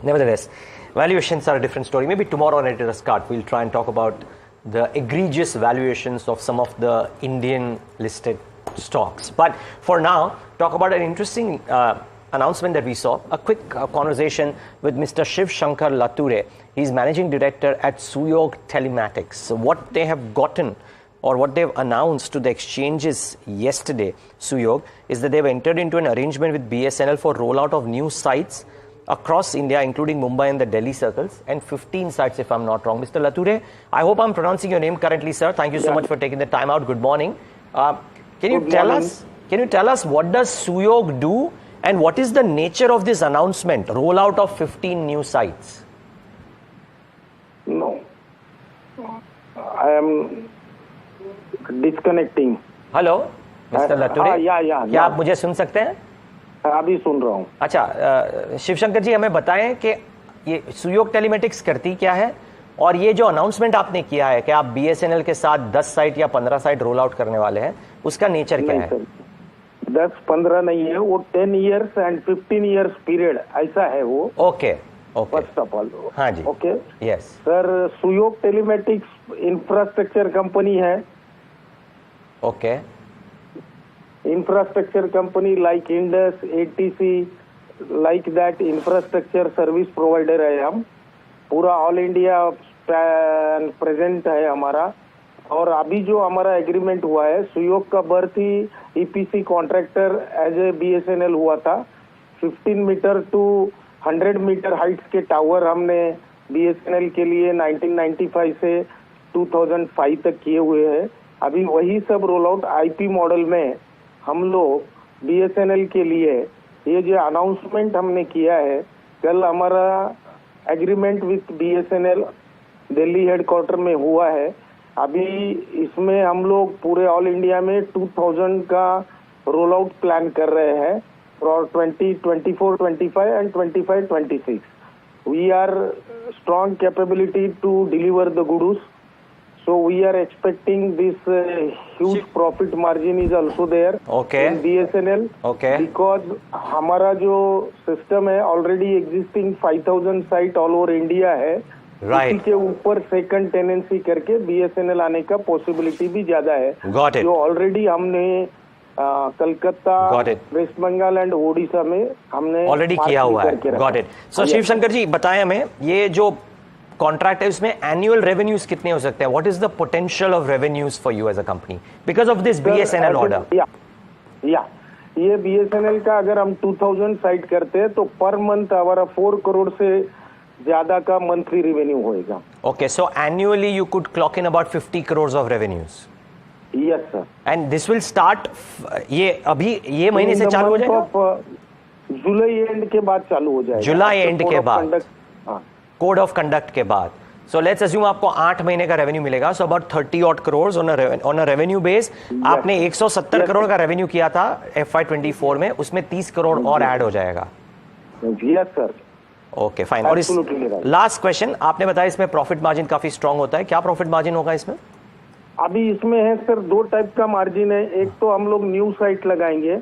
nevertheless, valuations are a different story. Maybe tomorrow on Editor's Cut, we'll try and talk about the egregious valuations of some of the Indian listed stocks. But for now, talk about an interesting announcement that we saw, a quick conversation with Mr. Shiv Shankar Lature. He's managing director at Suyog Telematics. So what they have gotten or what they've announced to the exchanges yesterday, Suyog, is that they've entered into an arrangement with BSNL for rollout of new sites across India, including Mumbai and the Delhi circles, and 15 sites if I'm not wrong. Mr. Lature, I hope I'm pronouncing your name correctly, sir. Thank you so much for taking the time out. Good morning. Can you tell us what does Suyog do? And what is the nature of this announcement, rollout of 15 new sites? No. I am disconnecting. Hello, Mr. Lature? क्या आप मुझे सुन सकते हैं? अभी सुन रहा हूँ. अच्छा, शिवशंकर जी हमें बताएं कि ये सुयोग टेलीमेटिक्स करती क्या है और ये जो अनाउंसमेंट आपने किया है कि आप BSNL के साथ 10 साइट या 15 साइट रोल आउट करने वाले हैं, उसका नेचर क्या है? 10-15 नहीं है, वो 10 years and 15 years पीरियड ऐसा है वो. ओके. First of all. हाँ जी. ओके. यस. सर, सुयोग टेलीमेटिक्स इंफ्रास्ट्रक्चर कंपनी है. Okay. Infrastructure company like Indus, ATC, like that infrastructure service provider है हम. पूरा ऑल इंडिया प्रेजेंट है हमारा. और अभी जो हमारा एग्रीमेंट हुआ है, सुयोग का बर्थ ही EPC contractor as a BSNL हुआ था. 15 मीटर टू 100 मीटर हाइट्स के टावर हमने BSNL के लिए 1995 से 2005 तक किए हुए हैं. अभी वही सब रोल आउट IP मॉडल में हम लोग BSNL के लिए ये जो अनाउंसमेंट हमने किया है, कल हमारा agreement with BSNL Delhi headquarter में हुआ है. अभी इसमें हम लोग पूरे ऑल इंडिया में 2000 का रोल आउट प्लान कर रहे हैं for 2024-25 and 25-26. We are strong capability to deliver the goods. So we are expecting this huge profit margin is also there in BSNL. Okay. Because हमारा जो सिस्टम है already existing 5000 site all over India है. Right. इसी के ऊपर second tenancy करके BSNL आने का पॉसिबिलिटी भी ज्यादा है. Got it. जो ऑलरेडी हमने कलकत्ता, वेस्ट बंगाल एंड ओडिशा में हमने ऑलरेडी किया हुआ है. Got it. So Shiv Shankar ji बताएं हमें, ये जो कॉन्ट्रैक्ट है उसमें एनुअल रेवेन्यूज कितने हो सकते हैं? What is the potential of revenues for you as a company because of this BSNL order? ये BSNL का अगर हम 2000 साइट करते हैं तो पर मंथ हमारा 4 करोड़ से ज्यादा का मंथली रेवेन्यू होएगा. Okay, so annually you could clock in about 50 crore of revenues. Yes sir. And this will start, ये अभी ये महीने से चालू हो जाएगा? जुलाई एंड के बाद चालू हो जाएगा. जुलाई एंड के बाद, कोड ऑफ कंडक्ट के बाद. सो लेट्स अज्यूम आपको 8 महीने का रेवेन्यू मिलेगा. So about 30 odd crores on a revenue base. आपने 170 करोड़ का रेवेन्यू किया था FY24 में, उसमें 30 करोड़ और ऐड हो जाएगा. Yes sir. Okay fine. और इस लास्ट क्वेश्चन, आपने बताया इसमें प्रॉफिट मार्जिन काफी स्ट्रांग होता है. क्या प्रॉफिट मार्जिन होगा इसमें? अभी इसमें है सर 2 टाइप का मार्जिन है. एक तो हम लोग न्यू साइट लगाएंगे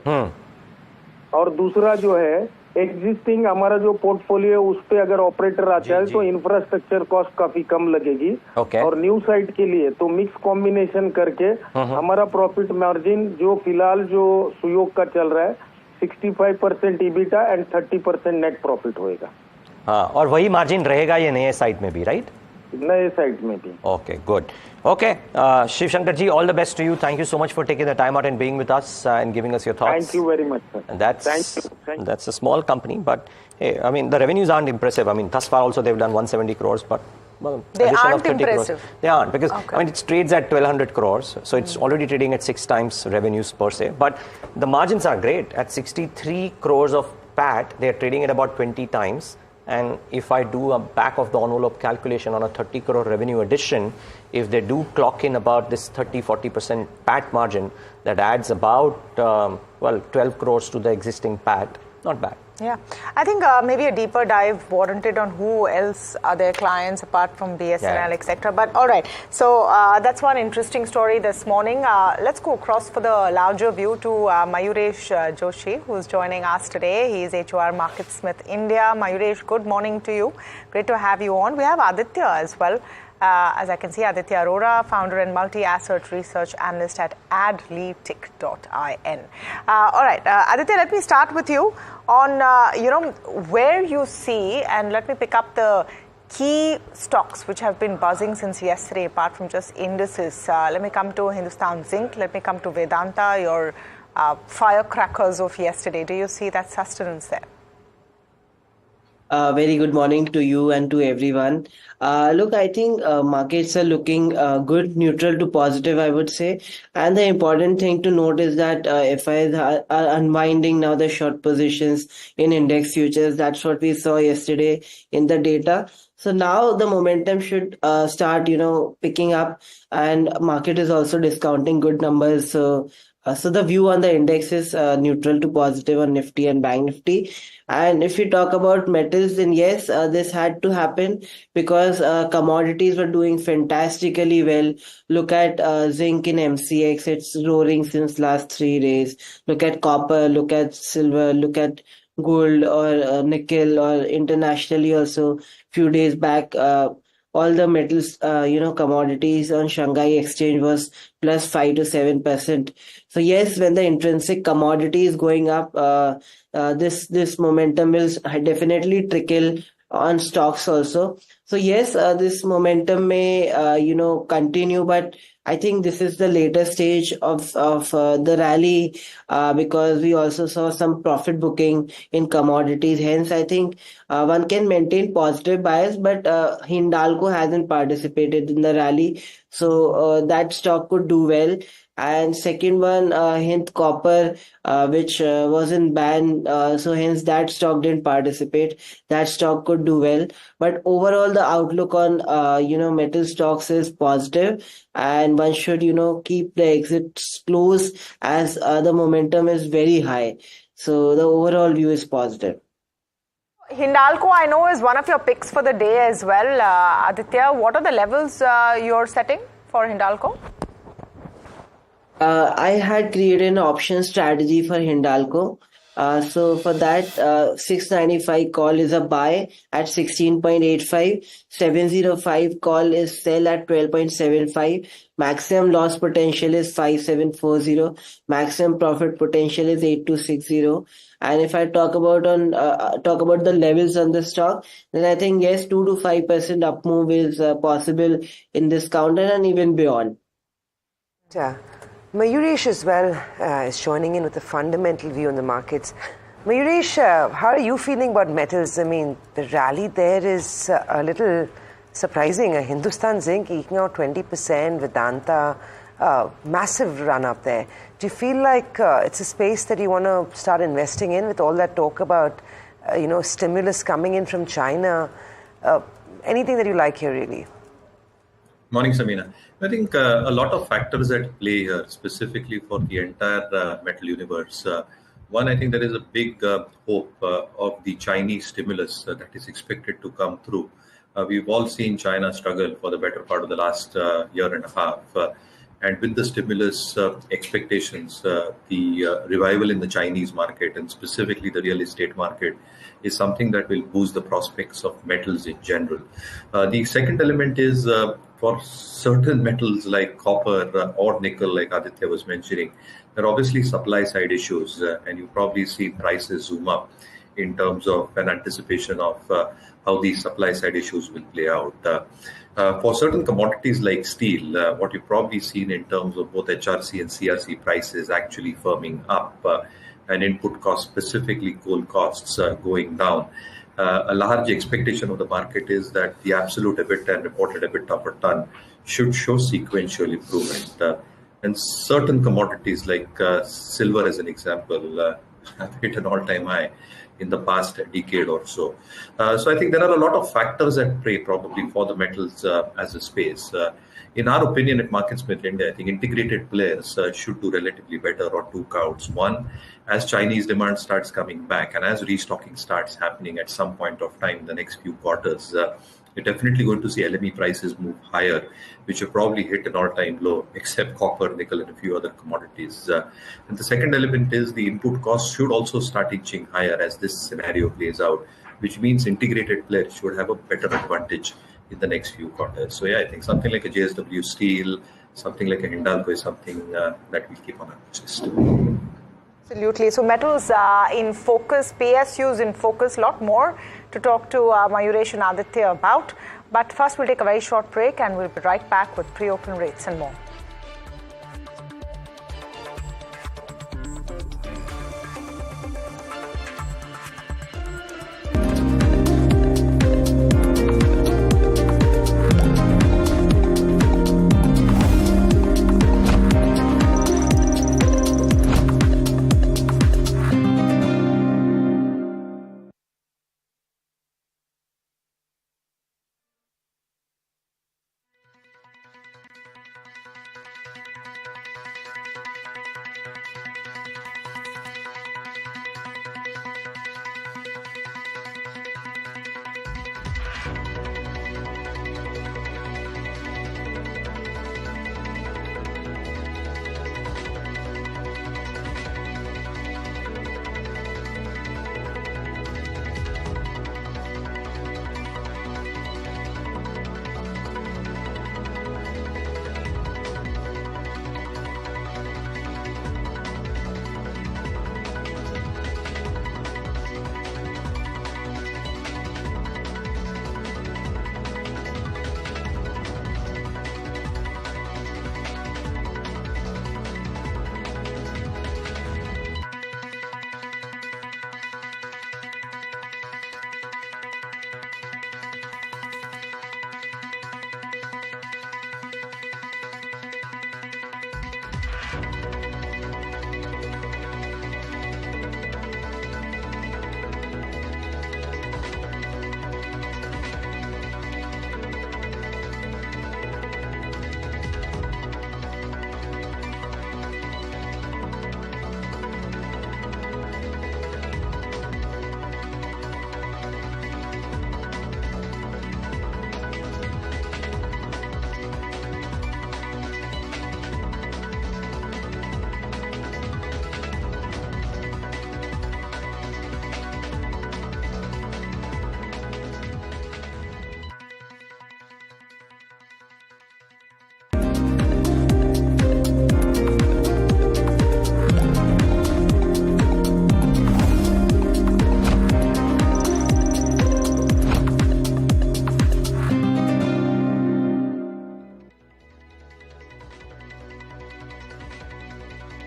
और दूसरा जो है एग्जिस्टिंग हमारा जो पोर्टफोलियो है उस पे अगर ऑपरेटर आता है तो इंफ्रास्ट्रक्चर कॉस्ट काफी कम लगेगी. और न्यू साइट के लिए तो मिक्स कॉम्बिनेशन करके हमारा प्रॉफिट मार्जिन जो फिलहाल जो सुयोग का चल रहा है 65% EBITDA एंड 30% नेट प्रॉफिट होएगा. हाँ, और वही मार्जिन रहेगा ये नए साइट में भी, राइट? नए साइट में भी. Okay, good. Okay, Shiv Shankar ji, all the best to you. Thank you so much for taking the time out and being with us and giving us your thoughts. Thank you very much, sir. And that's a small company, but hey, I mean, the revenues aren't impressive. I mean, thus far also they've done 170 crores, but they aren't impressive. Crores. They aren't, because I mean, it trades at 1200 crores, so it's already trading at 6 times revenues per se. But the margins are great. At 63 crores of PAT, they are trading at about 20 times. And if I do a back of the envelope calculation on a 30 crore revenue addition, if they do clock in about this 30-40% PAT margin, that adds about 12 crores to the existing PAT. not bad. Yeah, I think maybe a deeper dive warranted on who else are their clients apart from BSNL, etc. But all right, so that's one interesting story this morning. Let's go across for the larger view to Mayuresh Joshi, who's joining us today. He is HOR Market Smith India. Mayuresh, good morning to you. Great to have you on. We have Aditya as well. As I can see, Aditya Arora, founder and multi-asset research analyst at adleatic.in. All right, Aditya, let me start with you on, where you see, and let me pick up the key stocks which have been buzzing since yesterday, apart from just indices. Let me come to Hindustan Zinc. Let me come to Vedanta, your firecrackers of yesterday. Do you see that sustenance there? Very good morning to you and to everyone. Look, I think markets are looking good, neutral to positive, I would say. And the important thing to note is that FIs are unwinding now the short positions in index futures. That's what we saw yesterday in the data. So now the momentum should start, picking up, and market is also discounting good numbers. So the view on the index is neutral to positive on Nifty and Bank Nifty. And if we talk about metals, then yes, this had to happen because commodities were doing fantastically well. Look at zinc in MCX, it's roaring since last 3 days. Look at copper, look at silver, look at gold or nickel, or internationally also few days back. All the metals, commodities on Shanghai exchange was plus 5 to 7%. So yes, when the intrinsic commodity is going up, this momentum will definitely trickle on stocks also. So yes, this momentum may, continue, but I think this is the later stage of the rally because we also saw some profit booking in commodities. Hence, I think one can maintain positive bias, but Hindalco hasn't participated in the rally. So that stock could do well. And second one, Hind Copper, which was in ban, so hence that stock didn't participate. That stock could do well, but overall the outlook on metal stocks is positive, and one should keep the exits close as the momentum is very high. So the overall view is positive. Hindalco, I know, is one of your picks for the day as well. Aditya, what are the levels you're setting for Hindalco? I had created an option strategy for Hindalco. So for that, 695 call is a buy at 16.85. 705 call is sell at 12.75. Maximum loss potential is 5740. Maximum profit potential is 8260. And if I talk about the levels on the stock, then I think yes, 2 to 5% up move is possible in this counter and even beyond. Yeah. Mayuresh as well is joining in with a fundamental view on the markets. Mayuresh, how are you feeling about metals? I mean, the rally there is a little surprising. Hindustan Zinc eking out 20%, Vedanta, massive run up there. Do you feel like it's a space that you want to start investing in with all that talk about, stimulus coming in from China? Anything that you like here, really? Morning, Samina. I think a lot of factors at play here, specifically for the entire metal universe. One, I think there is a big hope of the Chinese stimulus that is expected to come through. We've all seen China struggle for the better part of the last year and a half. And with the stimulus expectations, the revival in the Chinese market and specifically the real estate market is something that will boost the prospects of metals in general. The second element is for certain metals like copper or nickel, like Aditya was mentioning, there are obviously supply side issues and you probably see prices zoom up in terms of an anticipation of how these supply side issues will play out. For certain commodities like steel, what you've probably seen in terms of both HRC and CRC prices actually firming up and input costs, specifically coal costs, going down. A large expectation of the market is that the absolute EBITDA and reported EBITDA per ton should show sequential improvement. And certain commodities like silver, as an example, have hit an all-time high in the past decade or so. So I think there are a lot of factors at play probably for the metals as a space. In our opinion at Marketsmith India, I think integrated players should do relatively better on two counts. One, as Chinese demand starts coming back and as restocking starts happening at some point of time in the next few quarters, you're definitely going to see LME prices move higher, which have probably hit an all-time low, except copper, nickel, and a few other commodities. And the second element is the input costs should also start inching higher as this scenario plays out, which means integrated players should have a better advantage in the next few quarters. So yeah, I think something like a JSW Steel, something like a Hindalco is something that we'll keep on our list. Absolutely. So metals in focus, PSUs in focus, a lot more to talk to Mayuresh and Aditya about. But first, we'll take a very short break and we'll be right back with pre-open rates and more.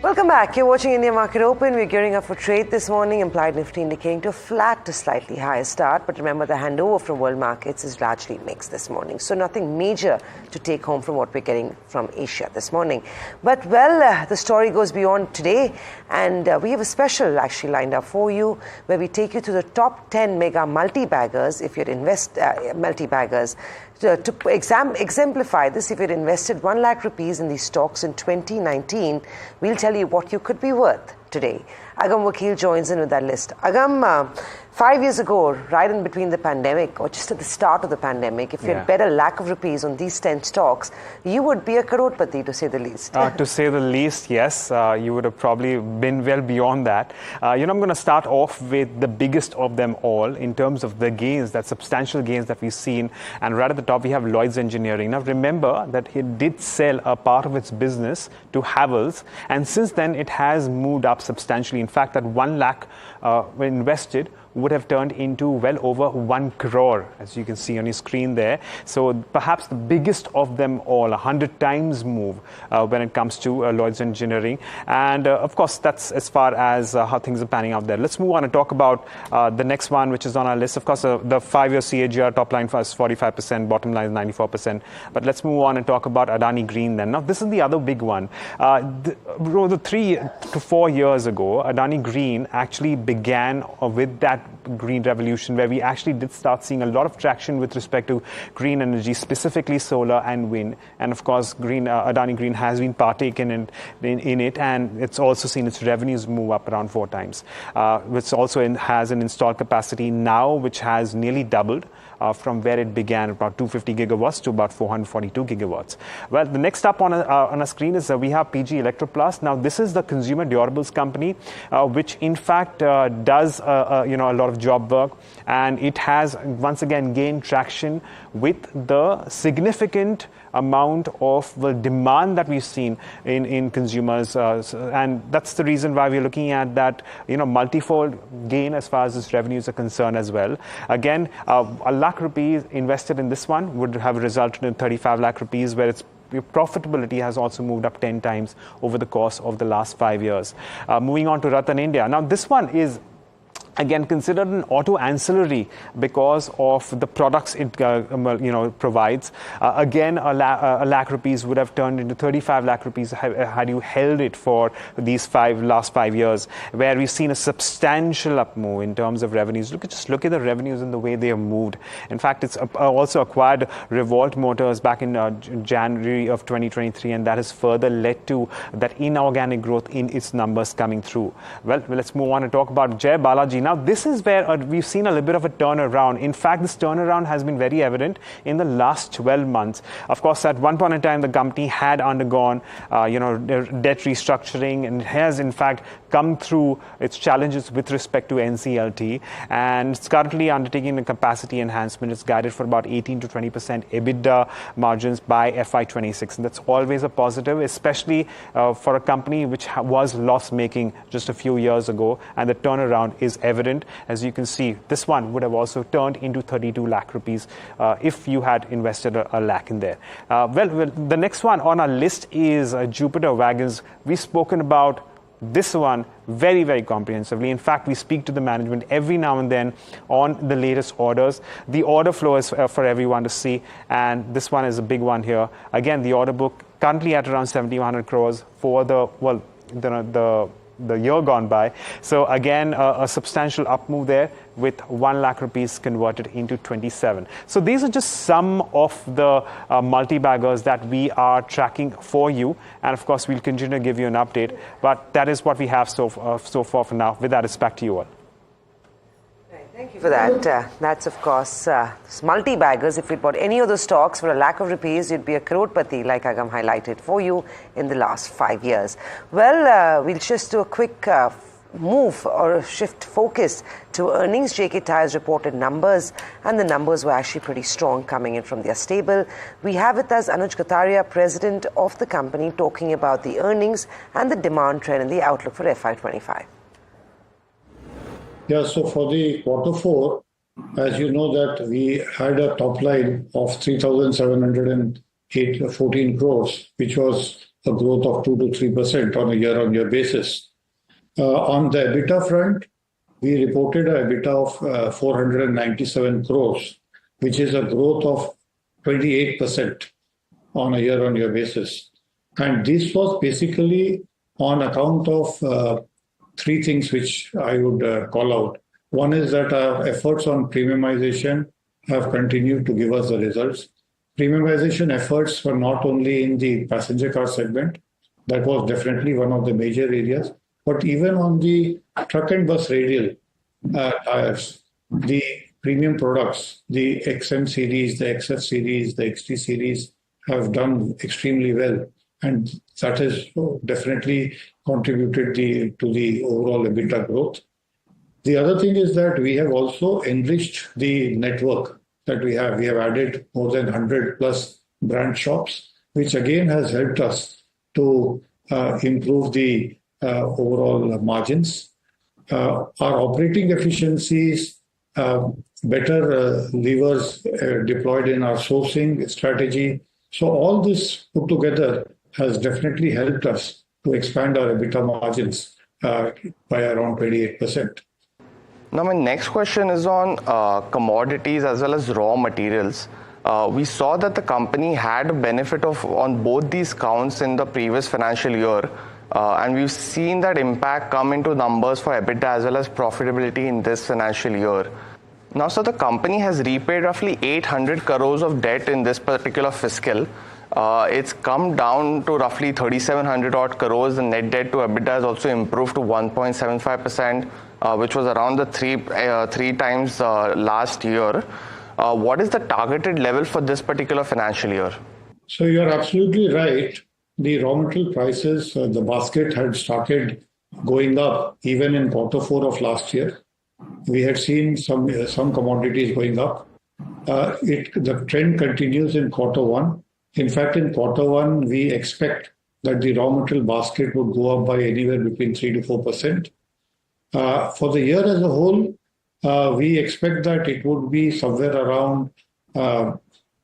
Welcome back. You're watching India Market Open. We're gearing up for trade this morning. Implied Nifty indicating to a flat to slightly higher start. But remember, the handover from world markets is largely mixed this morning. So nothing major to take home from what we're getting from Asia this morning. But, well, the story goes beyond today. And we have a special actually lined up for you where we take you to the top 10 mega multi-baggers if you'd invest multi-baggers. To exemplify this, if you'd invested 1 lakh rupees in these stocks in 2019, we'll tell you what you could be worth today. Agam Vakil joins in with that list. Agam, 5 years ago, right in between the pandemic, or just at the start of the pandemic, if you had bet 1 lakh of rupees on these 10 stocks, you would be a crorepati, to say the least. To say the least, yes. You would have probably been well beyond that. I'm going to start off with the biggest of them all in terms of the gains, that substantial gains that we've seen. And right at the top, we have Lloyds Engineering. Now, remember that it did sell a part of its business to Havells. And since then, it has moved up substantially. In fact, that 1 lakh invested would have turned into well over 1 crore, as you can see on your screen there. So perhaps the biggest of them all, 100 times move when it comes to Lloyds Engineering. And of course, that's as far as how things are panning out there. Let's move on and talk about the next one, which is on our list. Of course, the 5-year CAGR top line for us 45%, bottom line is 94%. But let's move on and talk about Adani Green then. Now, this is the other big one. The 3 to 4 years ago, Adani Green actually began with that green revolution, where we actually did start seeing a lot of traction with respect to green energy, specifically solar and wind. And of course, Adani Green has been partaken in it, and it's also seen its revenues move up around 4 times, which also has an installed capacity now which has nearly doubled from where it began, about 250 gigawatts to about 442 gigawatts. Well, the next up on a screen is we have PG Electroplast. Now, this is the consumer durables company, which in fact does a lot of job work, and it has once again gained traction with the significant amount of the demand that we've seen in consumers, and that's the reason why we're looking at that multifold gain as far as its revenues are concerned as well. Again, a lakh rupees invested in this one would have resulted in 35 lakh rupees, where its profitability has also moved up 10 times over the course of the last 5 years. Moving on to Ratan India. Now, this one is again considered an auto ancillary because of the products it provides. Again, a lakh rupees would have turned into 35 lakh rupees had you held it for these last 5 years, where we've seen a substantial up move in terms of revenues. Look at the revenues and the way they have moved. In fact, it's also acquired Revolt Motors back in January of 2023, and that has further led to that inorganic growth in its numbers coming through. Well, let's move on and talk about Jai Balaji. Now, this is where we've seen a little bit of a turnaround. In fact, this turnaround has been very evident in the last 12 months. Of course, at one point in time, the company had undergone, debt restructuring, and has in fact come through its challenges with respect to NCLT, and it's currently undertaking a capacity enhancement. It's guided for about 18 to 20% EBITDA margins by FY26, and that's always a positive, especially for a company which was loss-making just a few years ago, and the turnaround is evident. As you can see, this one would have also turned into 32 lakh rupees if you had invested a lakh in there. Well, the next one on our list is Jupiter Wagons. We've spoken about this one very, very comprehensively. In fact, we speak to the management every now and then on the latest orders. The order flow is for everyone to see, and this one is a big one here. Again, the order book currently at around 7,100 crores for the year gone by. So again, a substantial up move there, with 1 lakh rupees converted into 27. So these are just some of the multi-baggers that we are tracking for you. And of course, we'll continue to give you an update. But that is what we have so far for now. With that, it's back to you all. Thank you for that. That's, of course, multi-baggers. If you'd bought any of those stocks for a lakh of rupees, you'd be a crorepati, like Agam highlighted for you in the last 5 years. Well, we'll just do a quick move or shift focus to earnings. JK Tyre's reported numbers, and the numbers were actually pretty strong coming in from their stable. We have with us Anuj Kataria, president of the company, talking about the earnings and the demand trend and the outlook for FY25. Yeah, so for the Q4, as you know that we had a top line of 3,714 crores, which was a growth of 2 to 3% on a year-on-year basis. On the EBITDA front, we reported an EBITDA of 497 crores, which is a growth of 28% on a year-on-year basis. And this was basically on account of 3 things which I would call out. One is that our efforts on premiumization have continued to give us the results. Premiumization efforts were not only in the passenger car segment, that was definitely one of the major areas, but even on the truck and bus radial tires, the premium products, the XM series, the XF series, the XT series have done extremely well. And that has definitely contributed to the overall EBITDA growth. The other thing is that we have also enriched the network that we have. We have added more than 100 plus brand shops, which again has helped us to improve the overall margins. Our operating efficiencies, better levers deployed in our sourcing strategy. So all this put together has definitely helped us to expand our EBITDA margins by around 28%. Now, my next question is on commodities as well as raw materials. We saw that the company had a benefit on both these counts in the previous financial year. And we've seen that impact come into numbers for EBITDA as well as profitability in this financial year. Now, so the company has repaid roughly 800 crores of debt in this particular fiscal. It's come down to roughly 3,700 odd crores. The net debt to EBITDA has also improved to 1.75%, which was around the three times last year. What is the targeted level for this particular financial year? So you're absolutely right. The raw material prices, the basket had started going up even in Q4 of last year. We had seen some commodities going up. The trend continues in Q1. In fact, in Q1, we expect that the raw material basket would go up by anywhere between 3 to 4%. For the year as a whole, we expect that it would be somewhere around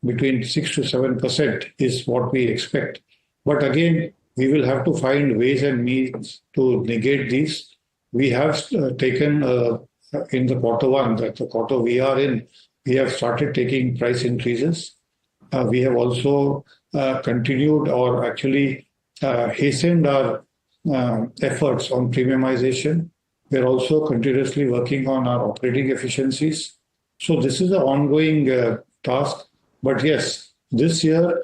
between 6 to 7% is what we expect. But again, we will have to find ways and means to negate these. We have taken in the Q1, that the quarter we are in, we have started taking price increases. We have also continued or actually hastened our efforts on premiumization. We're also continuously working on our operating efficiencies. So this is an ongoing task. But yes, this year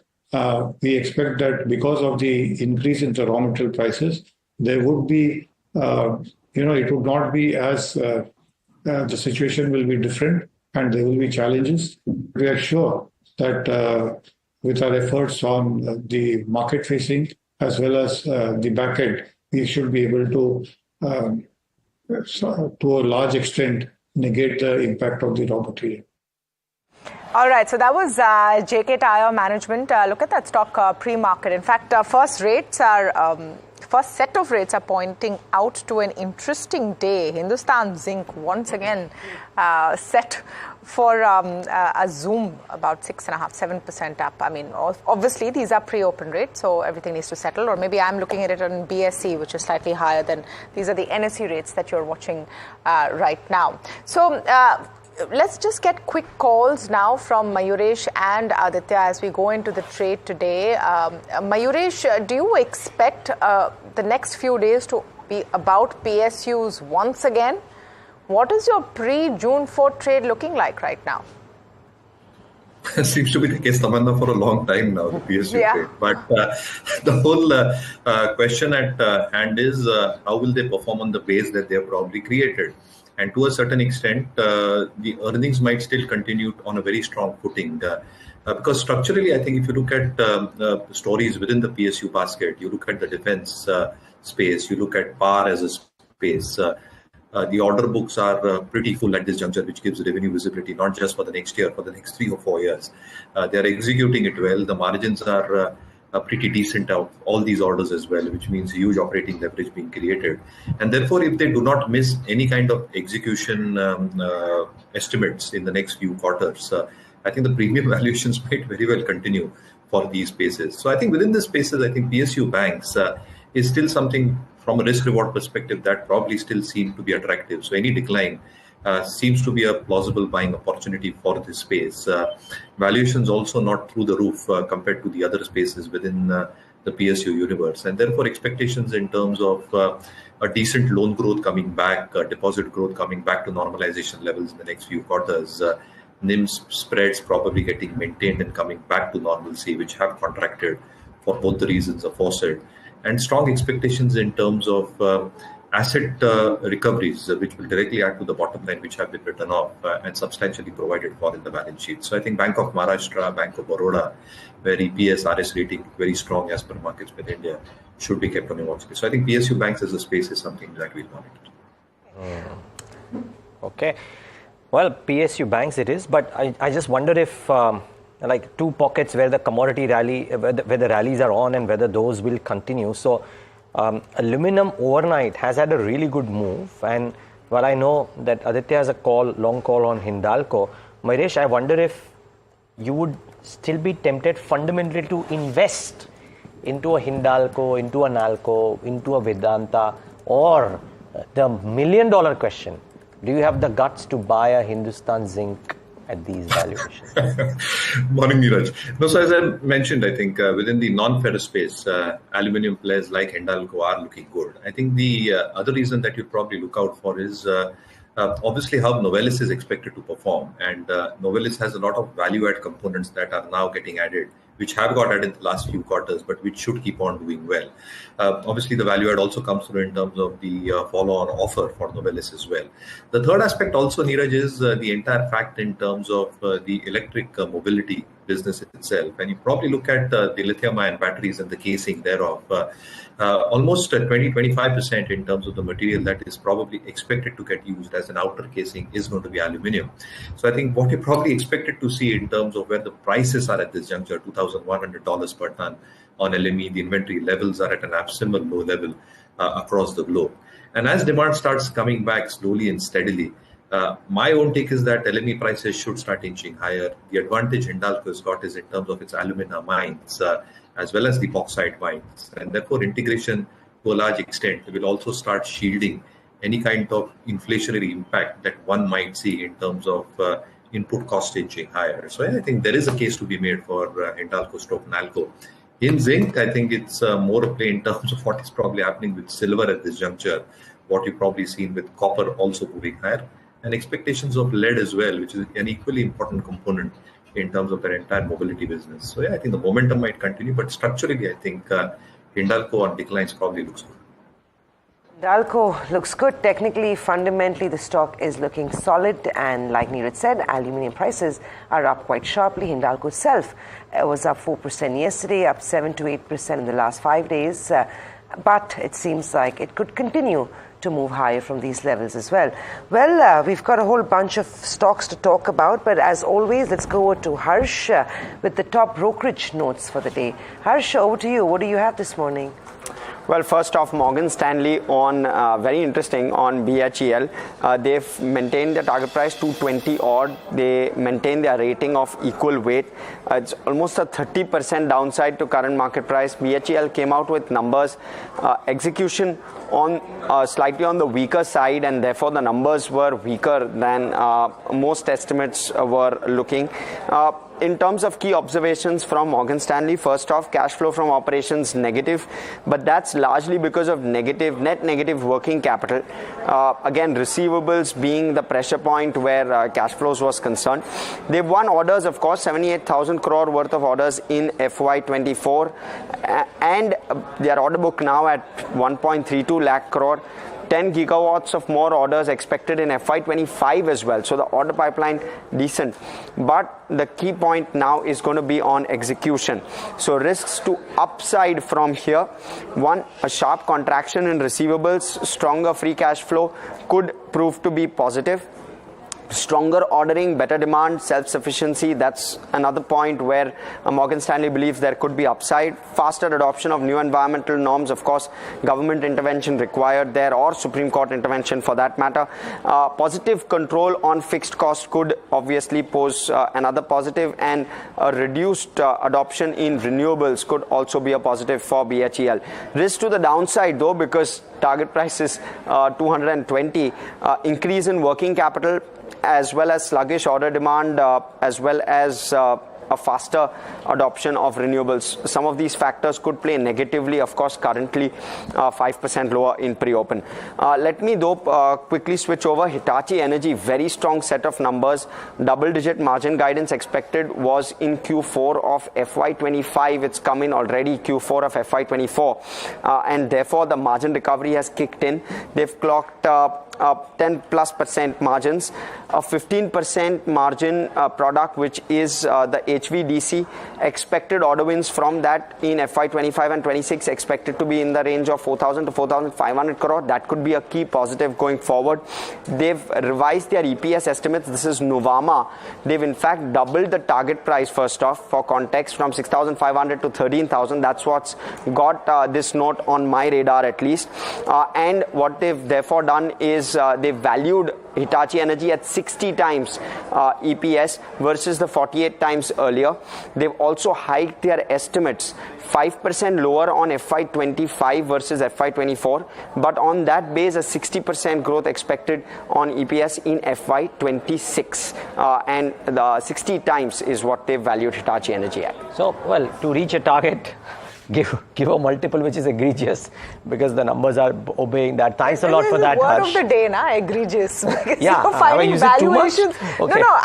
we expect that because of the increase in the raw material prices, there would be, it would not be as the situation will be different and there will be challenges. We are sure that with our efforts on the market facing as well as the back end, we should be able to a large extent, negate the impact of the raw material. All right, so that was JK Tyre management. Look at that stock pre-market. In fact, first set of rates are pointing out to an interesting day. Hindustan Zinc once again set for a zoom about 6.5-7% up. I mean, obviously these are pre-open rates, so everything needs to settle. Or maybe I'm looking at it on BSE, which is slightly higher than these are the NSE rates that you're watching right now. So let's just get quick calls now from Mayuresh and Aditya as we go into the trade today. Mayuresh, do you expect the next few days to be about PSUs once again? What is your pre-June 4 trade looking like right now? Seems to be the case, Tamanna, for a long time now, the PSU trade. But the whole question at hand is how will they perform on the base that they have probably created? And to a certain extent, the earnings might still continue on a very strong footing. Because structurally, I think if you look at stories within the PSU basket, you look at the defense space, you look at power as a space, the order books are pretty full at this juncture, which gives revenue visibility, not just for the next year, for the next 3 or 4 years. They are executing it well. The margins are pretty decent of all these orders as well, which means huge operating leverage being created. And therefore, if they do not miss any kind of execution estimates in the next few quarters, I think the premium valuations might very well continue for these spaces. So I think within the spaces, I think PSU banks is still something from a risk-reward perspective that probably still seem to be attractive. So any decline seems to be a plausible buying opportunity for this space. Valuations also not through the roof compared to the other spaces within the PSU universe. And therefore expectations in terms of a decent loan growth coming back, deposit growth coming back to normalization levels in the next few quarters, NIM spreads probably getting maintained and coming back to normalcy, which have contracted for both the reasons aforesaid. And strong expectations in terms of asset recoveries, which will directly add to the bottom line, which have been written off and substantially provided for in the balance sheet. So I think Bank of Maharashtra, Bank of Baroda, where EPS, RS rating very strong as per markets in India, should be kept on your watch list. So I think PSU banks as a space is something that we'll monitor. Okay. Well, PSU banks it is, but I just wonder if like two pockets where the commodity rally, where the rallies are on and whether those will continue. So aluminum overnight has had a really good move, and while I know that Aditya has a long call on Hindalco, Mayuresh, I wonder if you would still be tempted fundamentally to invest into a Hindalco, into a Nalco, into a Vedanta, or the $1 million question, do you have the guts to buy a Hindustan Zinc at these valuations? Morning, Niraj. No, so as I mentioned, I think within the non-ferrous space, aluminium players like Hindalco are looking good. I think the other reason that you probably look out for is obviously how Novelis is expected to perform. And Novelis has a lot of value-add components that are now getting added, which have got added in the last few quarters, but which should keep on doing well. Obviously, the value add also comes through in terms of the follow-on offer for Novelis as well. The third aspect also, Niraj, is the entire fact in terms of the electric mobility business itself. And you probably look at the lithium-ion batteries and the casing thereof, almost 20-25% in terms of the material that is probably expected to get used as an outer casing is going to be aluminium. So I think what you probably expected to see in terms of where the prices are at this juncture, $2,100 per ton on LME, the inventory levels are at an absolute low level across the globe. And as demand starts coming back slowly and steadily, my own take is that LME prices should start inching higher. The advantage Hindalco has got is in terms of its alumina mines, as well as the bauxite mines. And therefore, integration to a large extent will also start shielding any kind of inflationary impact that one might see in terms of input cost inching higher. So I think there is a case to be made for Hindalco stroke Nalco. In zinc, I think it's more a play in terms of what is probably happening with silver at this juncture, what you've probably seen with copper also moving higher, and expectations of lead as well, which is an equally important component in terms of their entire mobility business. So yeah, I think the momentum might continue, but structurally, I think Hindalco on declines probably looks good. Hindalco looks good. Technically, fundamentally, the stock is looking solid. And like Niraj said, aluminium prices are up quite sharply. Hindalco itself was up 4% yesterday, up 7 to 8% in the last 5 days. But it seems like it could continue to move higher from these levels as well. Well, we've got a whole bunch of stocks to talk about, but as always, let's go over to Harsh with the top brokerage notes for the day. Harsh, over to you. What do you have this morning? Well, first off, Morgan Stanley on, very interesting, on BHEL. They've maintained their target price 220 odd. They maintain their rating of equal weight. It's almost a 30% downside to current market price. BHEL came out with numbers. Execution on slightly on the weaker side, and therefore the numbers were weaker than most estimates were looking. In terms of key observations from Morgan Stanley, first off, cash flow from operations negative, but that's largely because of net negative working capital. Again, receivables being the pressure point where cash flows was concerned. They've won orders, of course, 78,000 crore worth of orders in FY24, and their order book now at 1.32 lakh crore. 10 gigawatts of more orders expected in FY25 as well. So the order pipeline decent. But the key point now is going to be on execution. So risks to upside from here. One, a sharp contraction in receivables, stronger free cash flow could prove to be positive. Stronger ordering, better demand, self-sufficiency, that's another point where Morgan Stanley believes there could be upside. Faster adoption of new environmental norms, of course, government intervention required there, or Supreme Court intervention for that matter. Positive control on fixed costs could obviously pose another positive, and a reduced adoption in renewables could also be a positive for BHEL. Risk to the downside though, because target price is 220, increase in working capital, as well as sluggish order demand, as well as a faster adoption of renewables. Some of these factors could play negatively, of course, currently 5% lower in pre-open. Let me though quickly switch over. Hitachi Energy, very strong set of numbers. Double-digit margin guidance expected was in Q4 of FY25. It's come in already Q4 of FY24. And therefore, the margin recovery has kicked in. They've clocked 10+% margins, a 15% margin product, which is the HVDC. Expected order wins from that in FY25 and 26 expected to be in the range of 4,000 to 4,500 crore. That could be a key positive going forward. They've revised their EPS estimates. This is Nuvama. They've in fact doubled the target price, first off, for context, from 6,500 to 13,000. That's what's got this note on my radar at least. And what they've therefore done is they valued Hitachi Energy at 60 times EPS versus the 48 times earlier. They've also hiked their estimates 5% lower on FY25 versus FY24, but on that base a 60% growth expected on EPS in FY26, and the 60 times is what they valued Hitachi Energy at. So, well, to reach a target, give a multiple which is egregious, because the numbers are obeying that. Thanks a lot for that, word Harsh. of the day, na, egregious. Because Yeah, you're finding is it too much? valuations. Okay. No,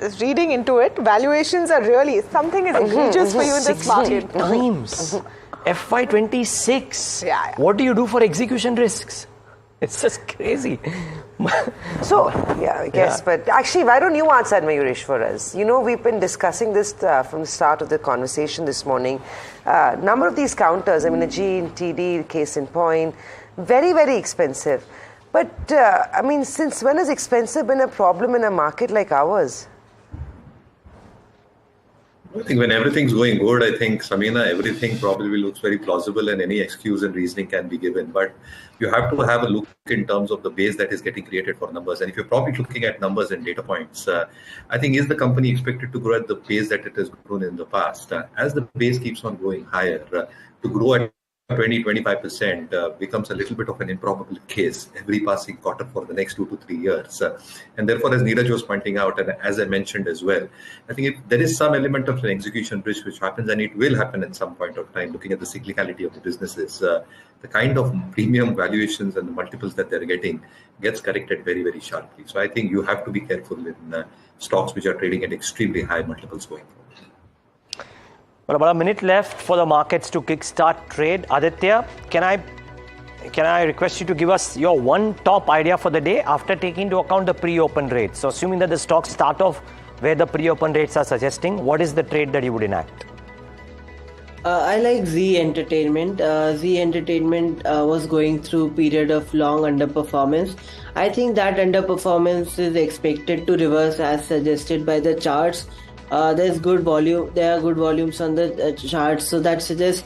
it's reading into it. Valuations are really, something is egregious for you in this market. Times. FY26. Yeah. What do you do for execution risks? It's just crazy. So, yeah, I guess. But actually, why don't you answer, Mayuresh, for us? You know, we've been discussing this from the start of the conversation this morning. Number of these counters, I mean, the G and TD, case in point, very, very expensive. But, I mean, since when has expensive been a problem in a market like ours? I think when everything's going good, I think, Samina, everything probably looks very plausible and any excuse and reasoning can be given. But you have to have a look in terms of the base that is getting created for numbers. And if you're probably looking at numbers and data points, I think is the company expected to grow at the pace that it has grown in the past? As the base keeps on going higher, to grow at 20-25% becomes a little bit of an improbable case every passing quarter for the next 2 to 3 years. And therefore, as Niraj was pointing out, and as I mentioned as well, I think there is some element of an execution risk which happens, and it will happen at some point of time, looking at the cyclicality of the businesses. The kind of premium valuations and the multiples that they're getting gets corrected very, very sharply. So I think you have to be careful in stocks which are trading at extremely high multiples going forward. Well, about a minute left for the markets to kickstart trade. Aditya, can I request you to give us your one top idea for the day after taking into account the pre-open rates? So assuming that the stocks start off where the pre-open rates are suggesting, what is the trade that you would enact? I like Z Entertainment. Z Entertainment was going through a period of long underperformance. I think that underperformance is expected to reverse as suggested by the charts. There's good volume. There are good volumes on the charts, so that suggests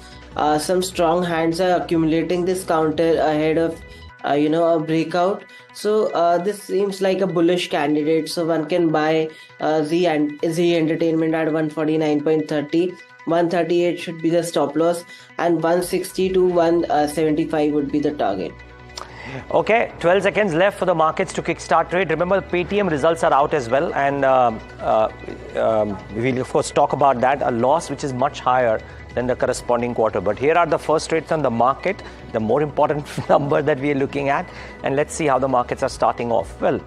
some strong hands are accumulating this counter ahead of a breakout. So this seems like a bullish candidate. So one can buy Z Entertainment at 149.30. 138 should be the stop loss, and 160 to 175 would be the target. Okay, 12 seconds left for the markets to kickstart trade. Remember, the Paytm results are out as well, and we'll of course talk about that. A loss which is much higher than the corresponding quarter. But here are the first rates on the market, the more important number that we are looking at, and let's see how the markets are starting off. Well,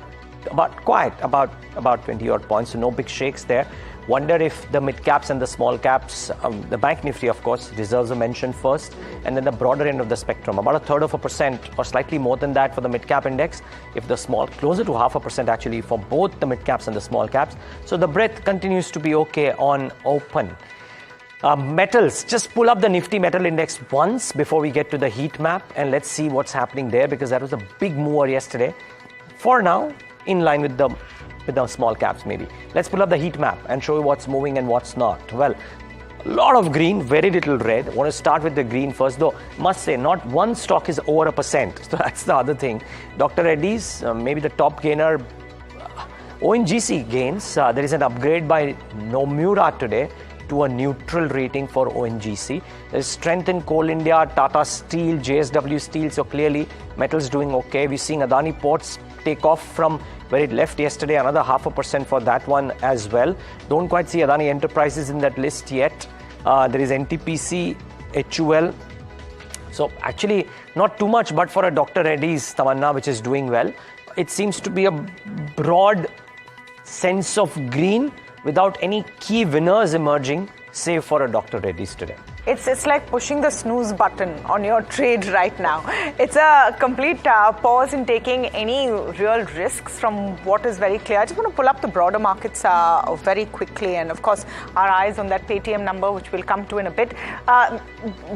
about 20 odd points, so no big shakes there. Wonder if the mid caps and the small caps, the bank Nifty, of course, deserves a mention first, and then the broader end of the spectrum, about 1/3% or slightly more than that for the mid cap index. If the small, closer to 0.5% actually for both the mid caps and the small caps. So the breadth continues to be okay on open. Metals, just pull up the Nifty metal index once before we get to the heat map, and let's see what's happening there, because that was a big mover yesterday. For now, in line with the small caps maybe. Let's pull up the heat map and show you what's moving and what's not. Well, a lot of green, very little red. I want to start with the green first, though must say not one stock is over 1%. So that's the other thing. Dr. Reddy's, maybe the top gainer. ONGC gains. There is an upgrade by Nomura today to a neutral rating for ONGC. There is strength in Coal India, Tata Steel, JSW Steel. So clearly metals doing okay. We're seeing Adani Ports take off from where it left yesterday, another 0.5% for that one as well. Don't quite see Adani Enterprises in that list yet. There is NTPC, HUL. So actually not too much, but for a Dr. Reddy's, Tamanna, which is doing well. It seems to be a broad sense of green without any key winners emerging, save for a Dr. Reddy's today. It's like pushing the snooze button on your trade right now. It's a complete pause in taking any real risks from what is very clear. I just want to pull up the broader markets very quickly, and of course our eyes on that Paytm number, which we'll come to in a bit.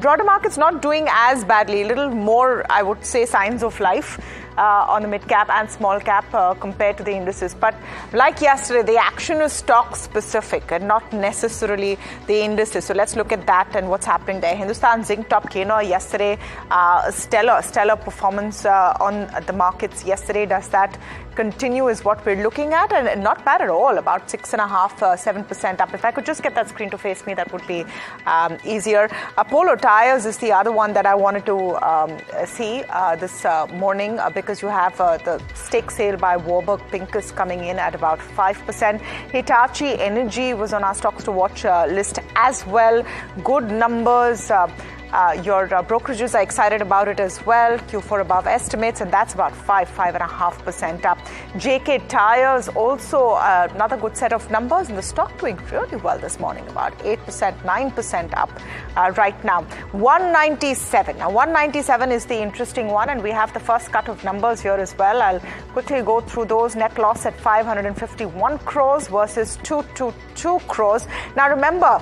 Broader markets not doing as badly, a little more, I would say, signs of life on the mid cap and small cap compared to the indices. But like yesterday, the action is stock specific and not necessarily the indices. So let's look at that and what's what's happening there. Hindustan Zinc top gainer yesterday. Stellar performance on the markets yesterday. Does that continue is what we're looking at, and not bad at all, about 6.5-7% up. If I could just get that screen to face me, that would be easier. Apollo Tyres is the other one that I wanted to see this morning because you have the stake sale by Warburg Pincus coming in at about 5%. Hitachi Energy was on our stocks to watch list as well. Good numbers. Your brokerages are excited about it as well. Q4 above estimates, and that's about 5.5% up. JK Tyres also another good set of numbers, and the stock doing really well this morning, about 8%, 9% up right now. 197. Now, 197 is the interesting one, and we have the first cut of numbers here as well. I'll quickly go through those. Net loss at 551 crores versus 222 crores. Now, remember,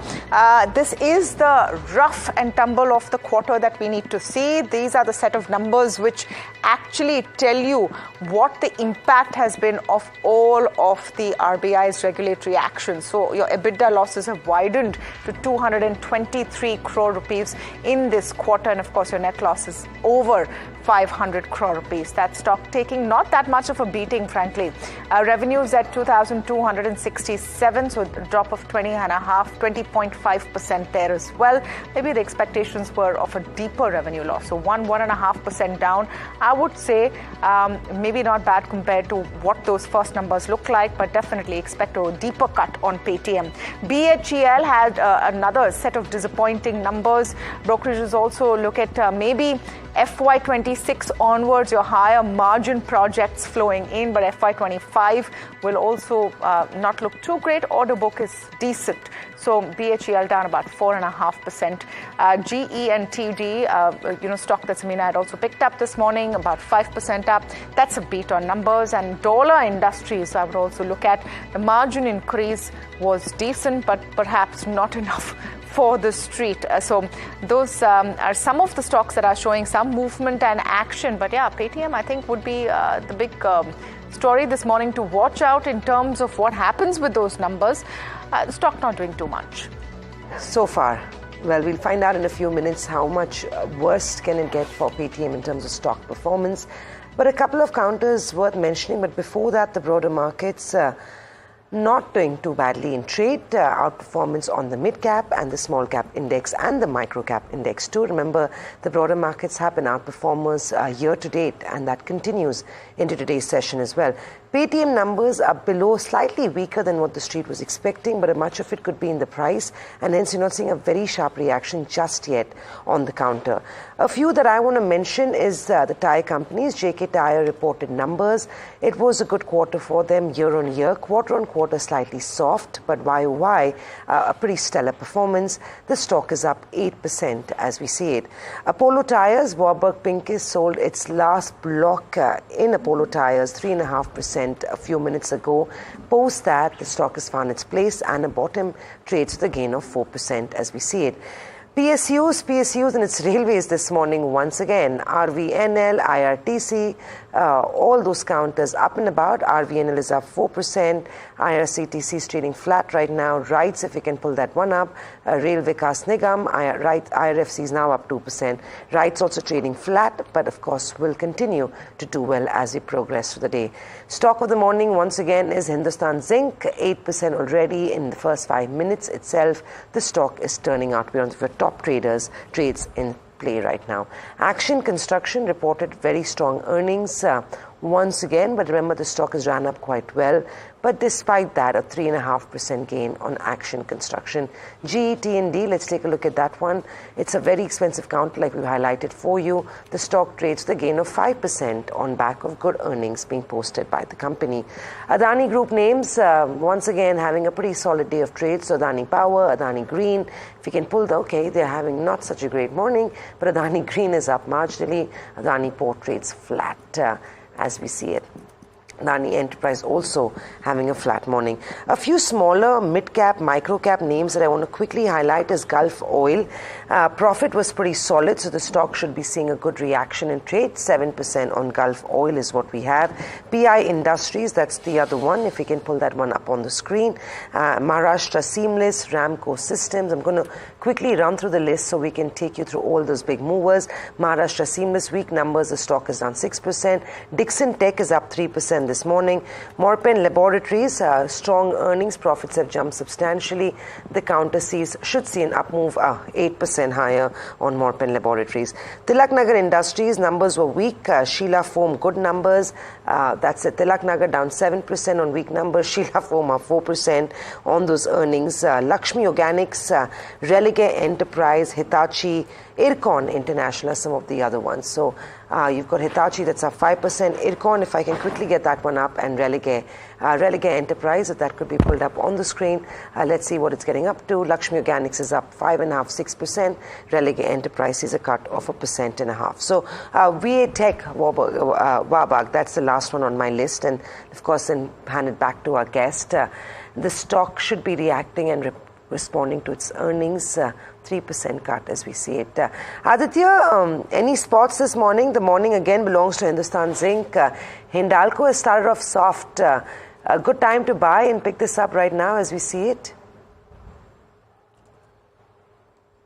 this is the rough and tumble of the quarter that we need to see. These are the set of numbers which actually tell you what the impact has been of all of the RBI's regulatory actions. So your EBITDA losses have widened to 223 crore rupees in this quarter, and of course your net loss is over 500 crore rupees. That stock taking not that much of a beating, frankly. Revenues at 2,267, so a drop of 20.5% there as well. Maybe the expectations were of a deeper revenue loss, so 1.5% down. I would say maybe not bad compared to what those first numbers look like, but definitely expect a deeper cut on Paytm. BHEL had another set of disappointing numbers. Brokerages also look at maybe FY26 onwards, your higher margin projects flowing in, but FY25 will also not look too great. Order book is decent. So BHEL down about 4.5%. GE and TD, stock that Samina had also picked up this morning, about 5% up. That's a beat on numbers. And Dollar Industries, I would also look at. The margin increase was decent, but perhaps not enough for the street. So those are some of the stocks that are showing some movement and action. But yeah, Paytm, I think, would be the big story this morning to watch out in terms of what happens with those numbers. The stock not doing too much. So far. Well, we'll find out in a few minutes how much worse can it get for Paytm in terms of stock performance. But a couple of counters worth mentioning. But before that, the broader markets not doing too badly in trade. Outperformance on the mid-cap and the small-cap index and the micro-cap index too. Remember, the broader markets have been outperformers year-to-date, and that continues into today's session as well. Paytm numbers are below, slightly weaker than what the street was expecting, but much of it could be in the price, and hence you're not seeing a very sharp reaction just yet on the counter. A few that I want to mention is the tyre companies. JK Tyre reported numbers. It was a good quarter for them year-on-year. Quarter-on-quarter slightly soft, but YOY a pretty stellar performance. The stock is up 8% as we see it. Apollo Tyres, Warburg Pincus sold its last block in Apollo Tyres, 3.5%. A few minutes ago. Post that, the stock has found its place and a bottom trades with a gain of 4% as we see it. PSUs and its railways this morning once again. RVNL, IRTC, all those counters up and about. RVNL is up 4%. IRCTC is trading flat right now. RITES, if we can pull that one up. Rail Vikas Nigam, IRFC is now up 2%. RITES also trading flat, but of course will continue to do well as we progress through the day. Stock of the morning once again is Hindustan Zinc, 8% already in the first 5 minutes itself. The stock is turning out to be one of the top trades in play right now. Action Construction reported very strong earnings once again, but remember the stock has ran up quite well. But despite that, a 3.5% gain on Action Construction. GE T&D, let's take a look at that one. It's a very expensive counter like we've highlighted for you. The stock trades with a gain of 5% on back of good earnings being posted by the company. Adani Group names, once again having a pretty solid day of trade. So Adani Power, Adani Green, if you can pull they're having not such a great morning, but Adani Green is up marginally. Adani Port trades flat as we see it. Adani Enterprise also having a flat morning. A few smaller mid-cap, micro-cap names that I want to quickly highlight is Gulf Oil. Profit was pretty solid, so the stock should be seeing a good reaction in trade. 7% on Gulf Oil is what we have. PI Industries, that's the other one, if we can pull that one up on the screen. Maharashtra Seamless, Ramco Systems. I'm going to quickly run through the list so we can take you through all those big movers. Maharashtra Seamless, weak numbers, the stock is down 6%. Dixon Tech is up 3% this morning. Morpen Laboratories, strong earnings, profits have jumped substantially. The counter sees should see an up move, 8% higher on Morpen Laboratories. Tilak Nagar Industries, numbers were weak. Sheela Foam, good numbers. That's it. Tilak Nagar down 7% on weak numbers. Sheela Foam up 4% on those earnings. Lakshmi Organics, Relige Enterprise, Hitachi, Ircon International are some of the other ones. So you've got Hitachi that's up 5%. Ircon, if I can quickly get that one up, and Relige Enterprise, if that could be pulled up on the screen. Let's see what it's getting up to. Lakshmi Organics is up 5.5%, 6%. Relige Enterprise is a cut of 1.5%. So VA Tech, Wabag, that's the last one on my list. And of course, then hand it back to our guest. The stock should be reacting and responding to its earnings. 3% cut as we see it. Aditya, any spots this morning? The morning again belongs to Hindustan Zinc. Hindalco has started off soft. A good time to buy and pick this up right now as we see it?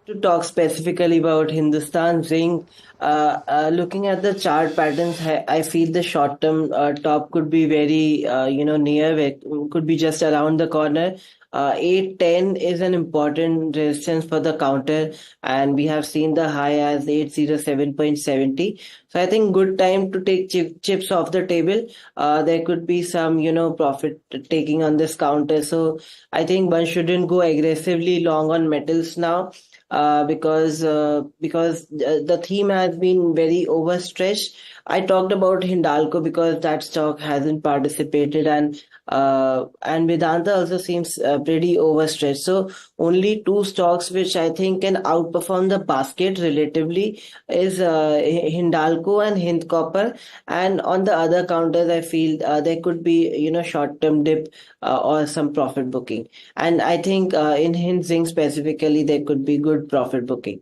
To talk specifically about Hindustan Zinc, looking at the chart patterns, I feel the short-term top could be very, near, could be just around the corner. 810 is an important resistance for the counter, and we have seen the high as 807.70. So I think good time to take chips off the table. There could be some, profit taking on this counter. So I think one shouldn't go aggressively long on metals now. Because the theme has been very overstretched. I talked about Hindalco because that stock hasn't participated, and Vedanta also seems pretty overstretched. So only two stocks which I think can outperform the basket relatively is Hindalco and Hind Copper. And on the other counters, I feel there could be short-term dip or some profit booking. And I think in Hind Zinc specifically, there could be good profit booking.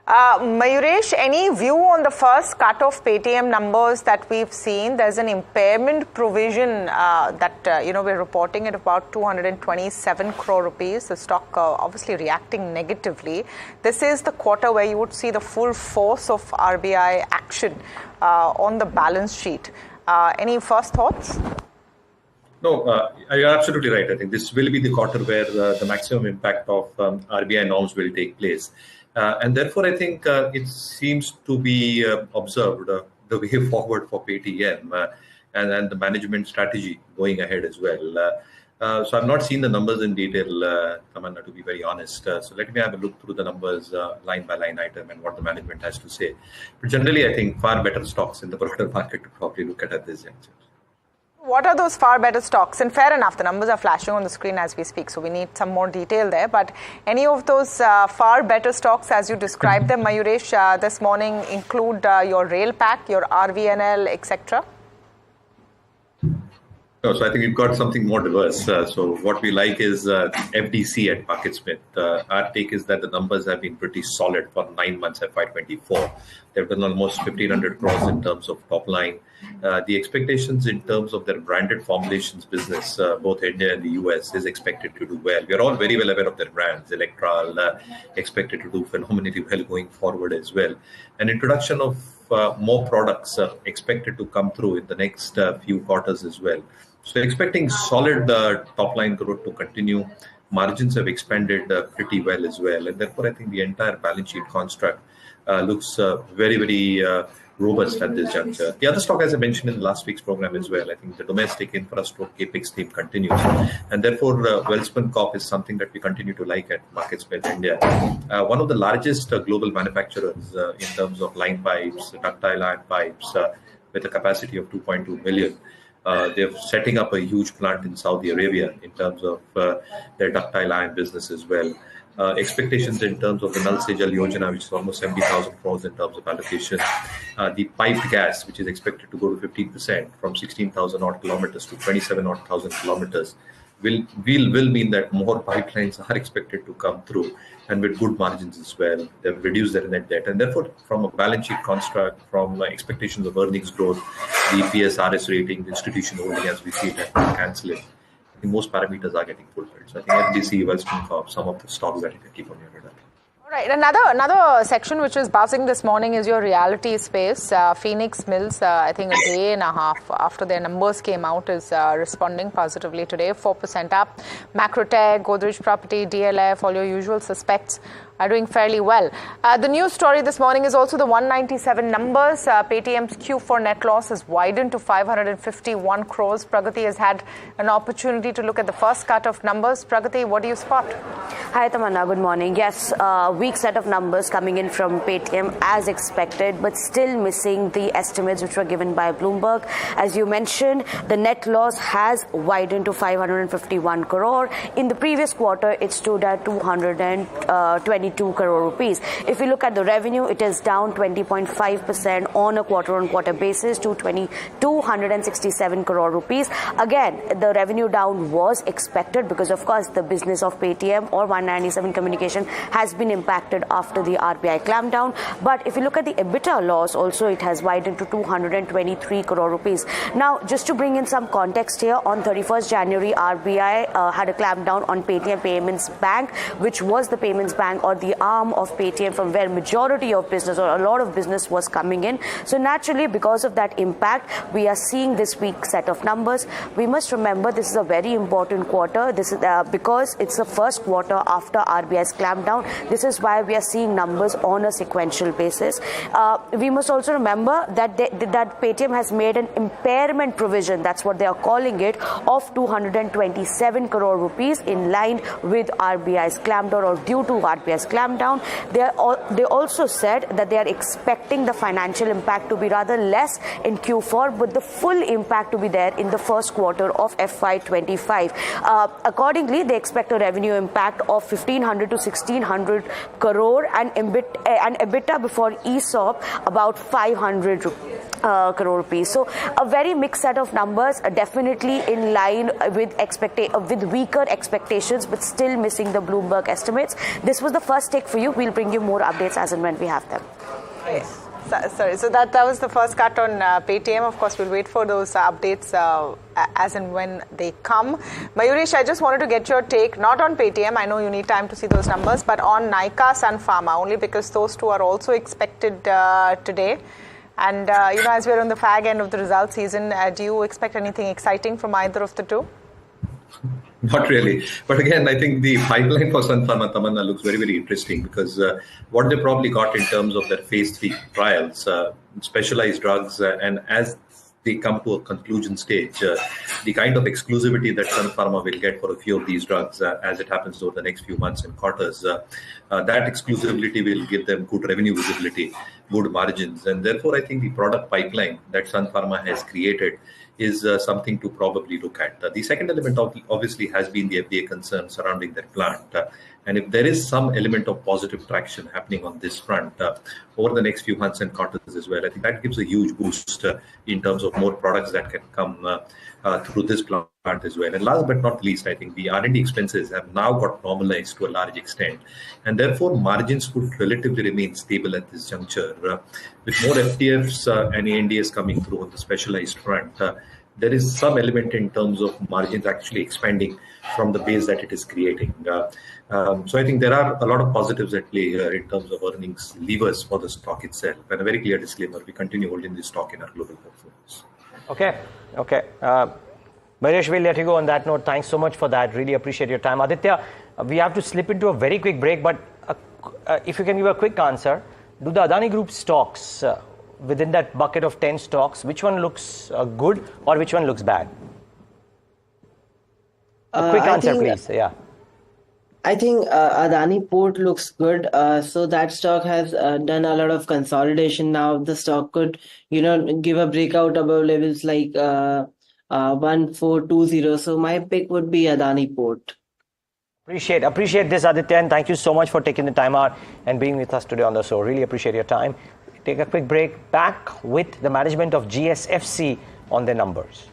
Mayuresh, any view on the first cut of Paytm numbers that we've seen? There's an impairment provision that we're reporting at about 227 crore rupees. The stock obviously reacting negatively. This is the quarter where you would see the full force of RBI action on the balance sheet. Any first thoughts? No, you're absolutely right. I think this will be the quarter where the maximum impact of RBI norms will take place. And therefore, I think it seems to be observed the way forward for Paytm and the management strategy going ahead as well. So I've not seen the numbers in detail, Tamanna, to be very honest. So let me have a look through the numbers line by line item and what the management has to say. But generally, I think far better stocks in the broader market to probably look at this juncture. What are those far better stocks? And fair enough, the numbers are flashing on the screen as we speak, so we need some more detail there. But any of those far better stocks, as you described them, Mayuresh, this morning include your Rail Pack, your RVNL, etc.? No, so I think we've got something more diverse. So what we like is FDC at Market Smith. Our take is that the numbers have been pretty solid for 9 months FY24. They've done almost 1,500 crores in terms of top line. The expectations in terms of their branded formulations business, both India and the US, is expected to do well. We are all very well aware of their brands. Electral expected to do phenomenally well going forward as well. An introduction of more products expected to come through in the next few quarters as well. So expecting solid top line growth to continue. Margins have expanded pretty well as well. And therefore, I think the entire balance sheet construct looks very, very robust at this juncture. The other stock, as I mentioned in last week's program as well, I think the domestic infrastructure capex theme continues. And therefore, Welspun Corp is something that we continue to like at Market Smith India. One of the largest global manufacturers in terms of line pipes, ductile iron pipes, with a capacity of 2.2 million. They're setting up a huge plant in Saudi Arabia in terms of their ductile iron business as well. expectations in terms of the Nal Se Jal Yojana, which is almost 70,000 crores in terms of allocation, the piped gas, which is expected to go to 15% from 16,000 odd kilometers to 27 odd thousand kilometers, will mean that more pipelines are expected to come through, and with good margins as well. They've reduced their net debt, and therefore, from a balance sheet construct, from expectations of earnings growth, the EPS, RS rating, the institution holding as we see it, cancelling. I think most parameters are getting fulfilled. So I think FDC, Western Corp, some of the stocks that you can keep on your radar. All right, another section which is buzzing this morning is your realty space. Phoenix Mills, I think a day and a half after their numbers came out, is responding positively today, 4% up. Macrotech, Godrej Property, DLF, all your usual suspects are doing fairly well. The news story this morning is also the 197 numbers. Paytm's Q4 net loss has widened to 551 crores. Pragati has had an opportunity to look at the first cut of numbers. Pragati, what do you spot? Hi, Tamanna. Good morning. Yes, weak set of numbers coming in from Paytm as expected, but still missing the estimates which were given by Bloomberg. As you mentioned, the net loss has widened to 551 crore. In the previous quarter, it stood at 222 crore rupees. If we look at the revenue, it is down 20.5% on a quarter-on-quarter basis to 267 crore rupees. Again, the revenue down was expected because, of course, the business of Paytm or 197 Communication has been impacted after the RBI clampdown. But if you look at the EBITDA loss, also it has widened to 223 crore rupees. Now, just to bring in some context here, on 31st January, RBI had a clampdown on Paytm Payments Bank, which was the payments bank or the arm of Paytm from where majority of business or a lot of business was coming in. So naturally, because of that impact, we are seeing this weak set of numbers. We must remember this is a very important quarter. This is because it's the first quarter after RBI's clampdown. This is why we are seeing numbers on a sequential basis. We must also remember that that Paytm has made an impairment provision, that's what they are calling it, of 227 crore rupees in line with RBI's clampdown or due to RBI's clampdown. They also said that they are expecting the financial impact to be rather less in Q4, but the full impact to be there in the first quarter of FY25. Accordingly, they expect a revenue impact of 1,500 to 1,600 crore and EBITDA before ESOP about 500 crore rupees. So a very mixed set of numbers, definitely in line with weaker expectations, but still missing the Bloomberg estimates. This was the first take for you. We'll bring you more updates as and when we have them. Yes. Sorry, so that was the first cut on Paytm. Of course, we'll wait for those updates as and when they come. Mayuresh, I just wanted to get your take, not on Paytm, I know you need time to see those numbers, but on Nykaa Sun Pharma, only because those two are also expected today. And, as we're on the fag end of the result season, do you expect anything exciting from either of the two? Not really. But again, I think the pipeline for Sun Pharma, Tamanna, looks very, very interesting because what they probably got in terms of their phase 3 trials, specialized drugs, and as they come to a conclusion stage, the kind of exclusivity that Sun Pharma will get for a few of these drugs as it happens over the next few months and quarters, that exclusivity will give them good revenue visibility, good margins. And therefore, I think the product pipeline that Sun Pharma has created is something to probably look at. The second element obviously has been the FDA concern surrounding their plant. And if there is some element of positive traction happening on this front over the next few months and quarters as well, I think that gives a huge boost in terms of more products that can come through this plant as well. And last but not least, I think the R&D expenses have now got normalized to a large extent. And therefore, margins would relatively remain stable at this juncture. With more FTFs and ANDAs coming through on the specialized front, there is some element in terms of margins actually expanding from the base that it is creating. So I think there are a lot of positives at play here in terms of earnings levers for the stock itself. And a very clear disclaimer, we continue holding this stock in our global portfolios. Okay. Marish, we'll let you go on that note. Thanks so much for that. Really appreciate your time. Aditya, we have to slip into a very quick break, but if you can give a quick answer, do the Adani Group stocks within that bucket of 10 stocks, which one looks good or which one looks bad? A quick answer, please. Yeah. I think Adani Port looks good. So that stock has done a lot of consolidation now. The stock could, give a breakout above levels like 1420. So my pick would be Adani Port. Appreciate this, Aditya, and thank you so much for taking the time out and being with us today on the show. Really appreciate your time. Take a quick break. Back with the management of GSFC on their numbers.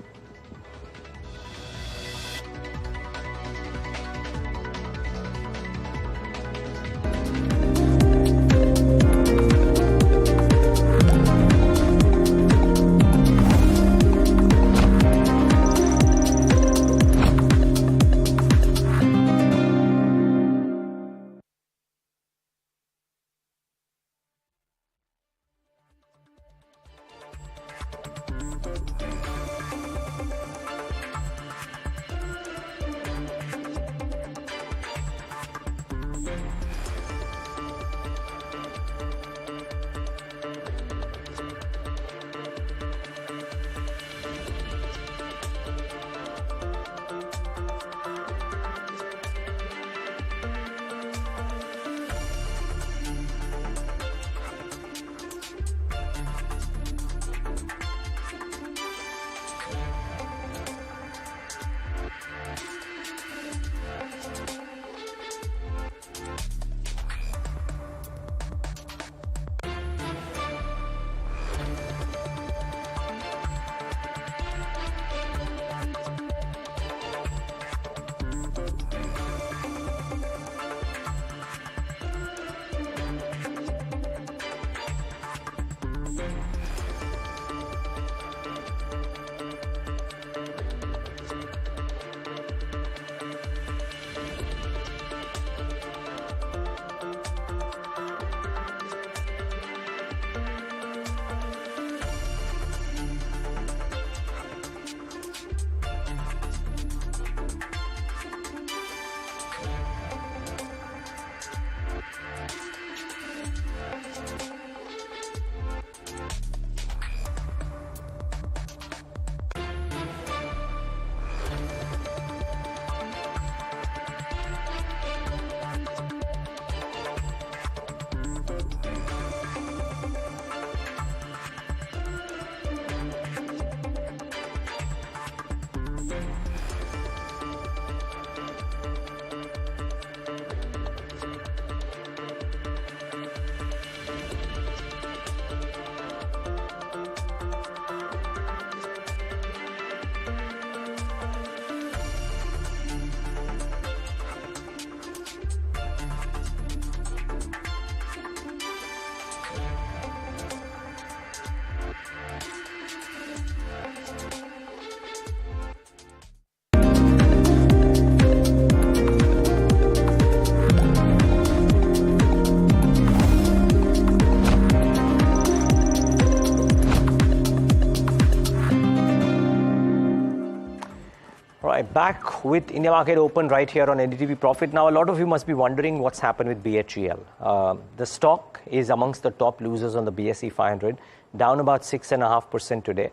Back with India Market Open right here on NDTV Profit. Now, a lot of you must be wondering what's happened with BHEL. The stock is amongst the top losers on the BSE 500, down about 6.5% today,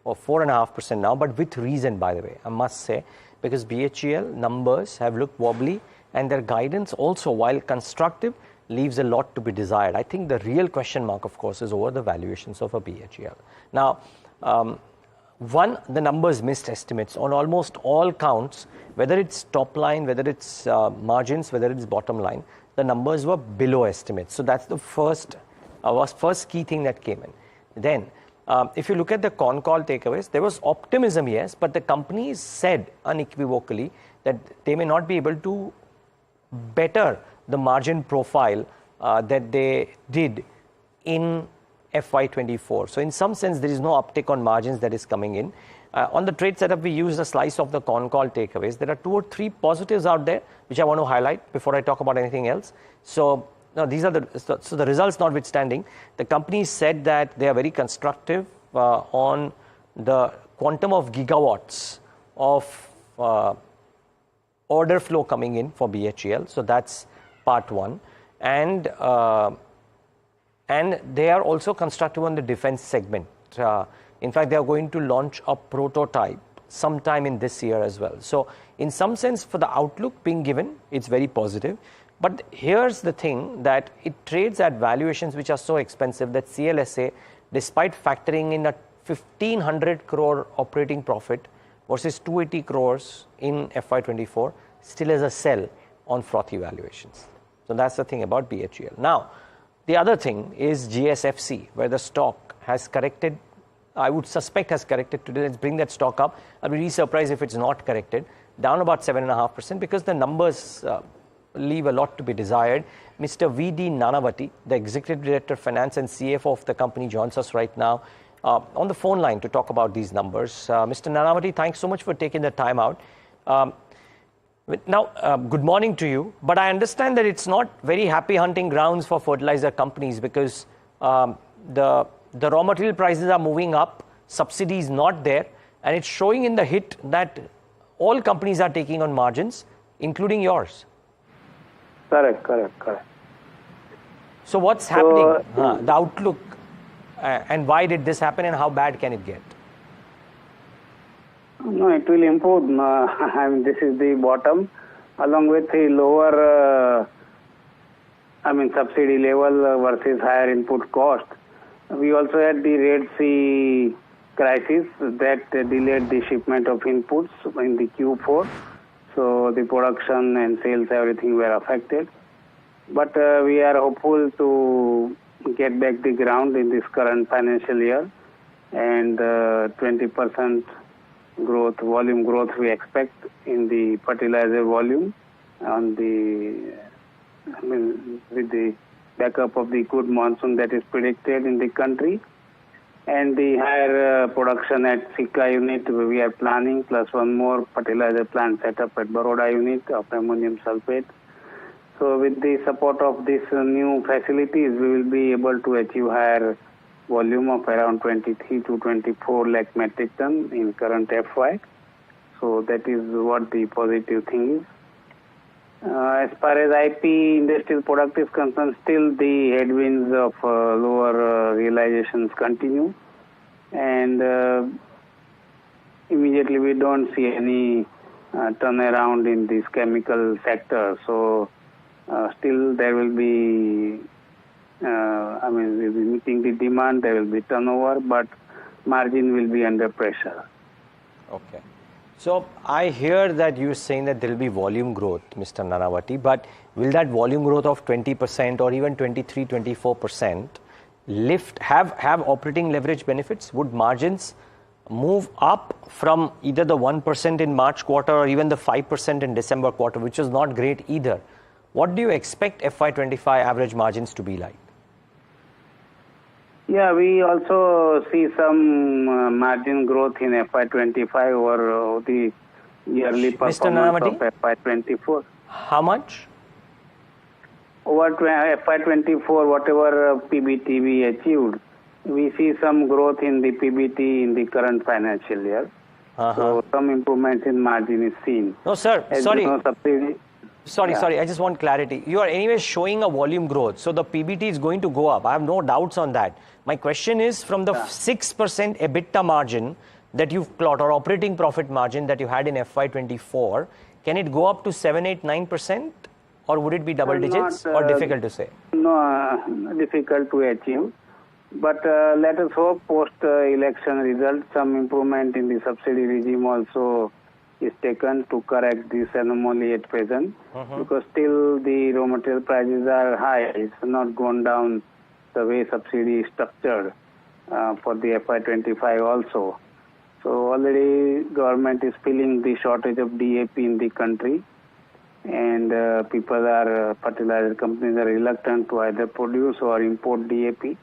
or 4.5% now, but with reason, by the way, I must say, because BHEL numbers have looked wobbly and their guidance also, while constructive, leaves a lot to be desired. I think the real question mark, of course, is over the valuations of a BHEL. Now, one, the numbers missed estimates on almost all counts, whether it's top line, whether it's margins, whether it's bottom line, the numbers were below estimates. So that's the first key thing that came in. Then, if you look at the con call takeaways, there was optimism, yes, but the companies said unequivocally that they may not be able to better the margin profile that they did in FY24. So in some sense, there is no uptick on margins that is coming in. On the trade setup, we used a slice of the con call takeaways. There are 2 or 3 positives out there, which I want to highlight before I talk about anything else. So now these are the results notwithstanding. The company said that they are very constructive on the quantum of gigawatts of order flow coming in for BHEL. So that's part one. And they are also constructive on the defense segment. In fact, they are going to launch a prototype sometime in this year as well. So in some sense, for the outlook being given, it's very positive. But here's the thing, that it trades at valuations which are so expensive that CLSA, despite factoring in a 1,500 crore operating profit versus 280 crores in FY24, still has a sell on frothy valuations. So that's the thing about BHEL. Now, the other thing is GSFC, where the stock has corrected. I would suspect has corrected today. Let's bring that stock up. I'll be really surprised if it's not corrected. Down about 7.5% because the numbers leave a lot to be desired. Mr. V.D. Nanavati, the Executive Director of Finance and CFO of the company, joins us right now on the phone line to talk about these numbers. Mr. Nanavati, thanks so much for taking the time out. Good morning to you. But I understand that it's not very happy hunting grounds for fertilizer companies because the raw material prices are moving up, subsidies not there, and it's showing in the hit that all companies are taking on margins, including yours. Correct. So what's happening? The outlook and why did this happen and how bad can it get? No, it will improve. This is the bottom, along with the lower, subsidy level versus higher input cost. We also had the Red Sea crisis that delayed the shipment of inputs in the Q4. So the production and sales, everything were affected. But we are hopeful to get back the ground in this current financial year, and 20% volume growth we expect in the fertilizer volume with the backup of the good monsoon that is predicted in the country, and the higher production at Sika unit we are planning, plus one more fertilizer plant set up at Baroda unit of ammonium sulfate. So with the support of these new facilities, we will be able to achieve higher volume of around 23 to 24 lakh metric ton in current FY. So that is what the positive thing is. As far as IP industrial product is concerned, still the headwinds of lower realizations continue, and immediately we don't see any turnaround in this chemical sector. So still there will be, we'll be meeting the demand, there will be turnover, but margin will be under pressure. Okay. So I hear that you're saying that there will be volume growth, Mr. Nanavati, but will that volume growth of 20% or even 23, 24% have operating leverage benefits? Would margins move up from either the 1% in March quarter or even the 5% in December quarter, which is not great either? What do you expect FY25 average margins to be like? Yeah, we also see some margin growth in FY25 over the yearly performance of FY24. How much? Over FY24, whatever PBT we achieved, we see some growth in the PBT in the current financial year. So some improvement in margin is seen. No, sir. Sorry. Sorry, I just want clarity. You are anyway showing a volume growth, so the PBT is going to go up. I have no doubts on that. My question is, from the 6% EBITDA margin that you've plotted, or operating profit margin that you had in FY24, can it go up to 7, 8, 9%? Or would it be double digits, or difficult to say? No, difficult to achieve. But let us hope post-election results, some improvement in the subsidy regime also is taken to correct this anomaly at present, because still the raw material prices are high. It's not gone down the way subsidy is structured for the FY25 also. So already government is feeling the shortage of DAP in the country, and fertilizer companies are reluctant to either produce or import DAP.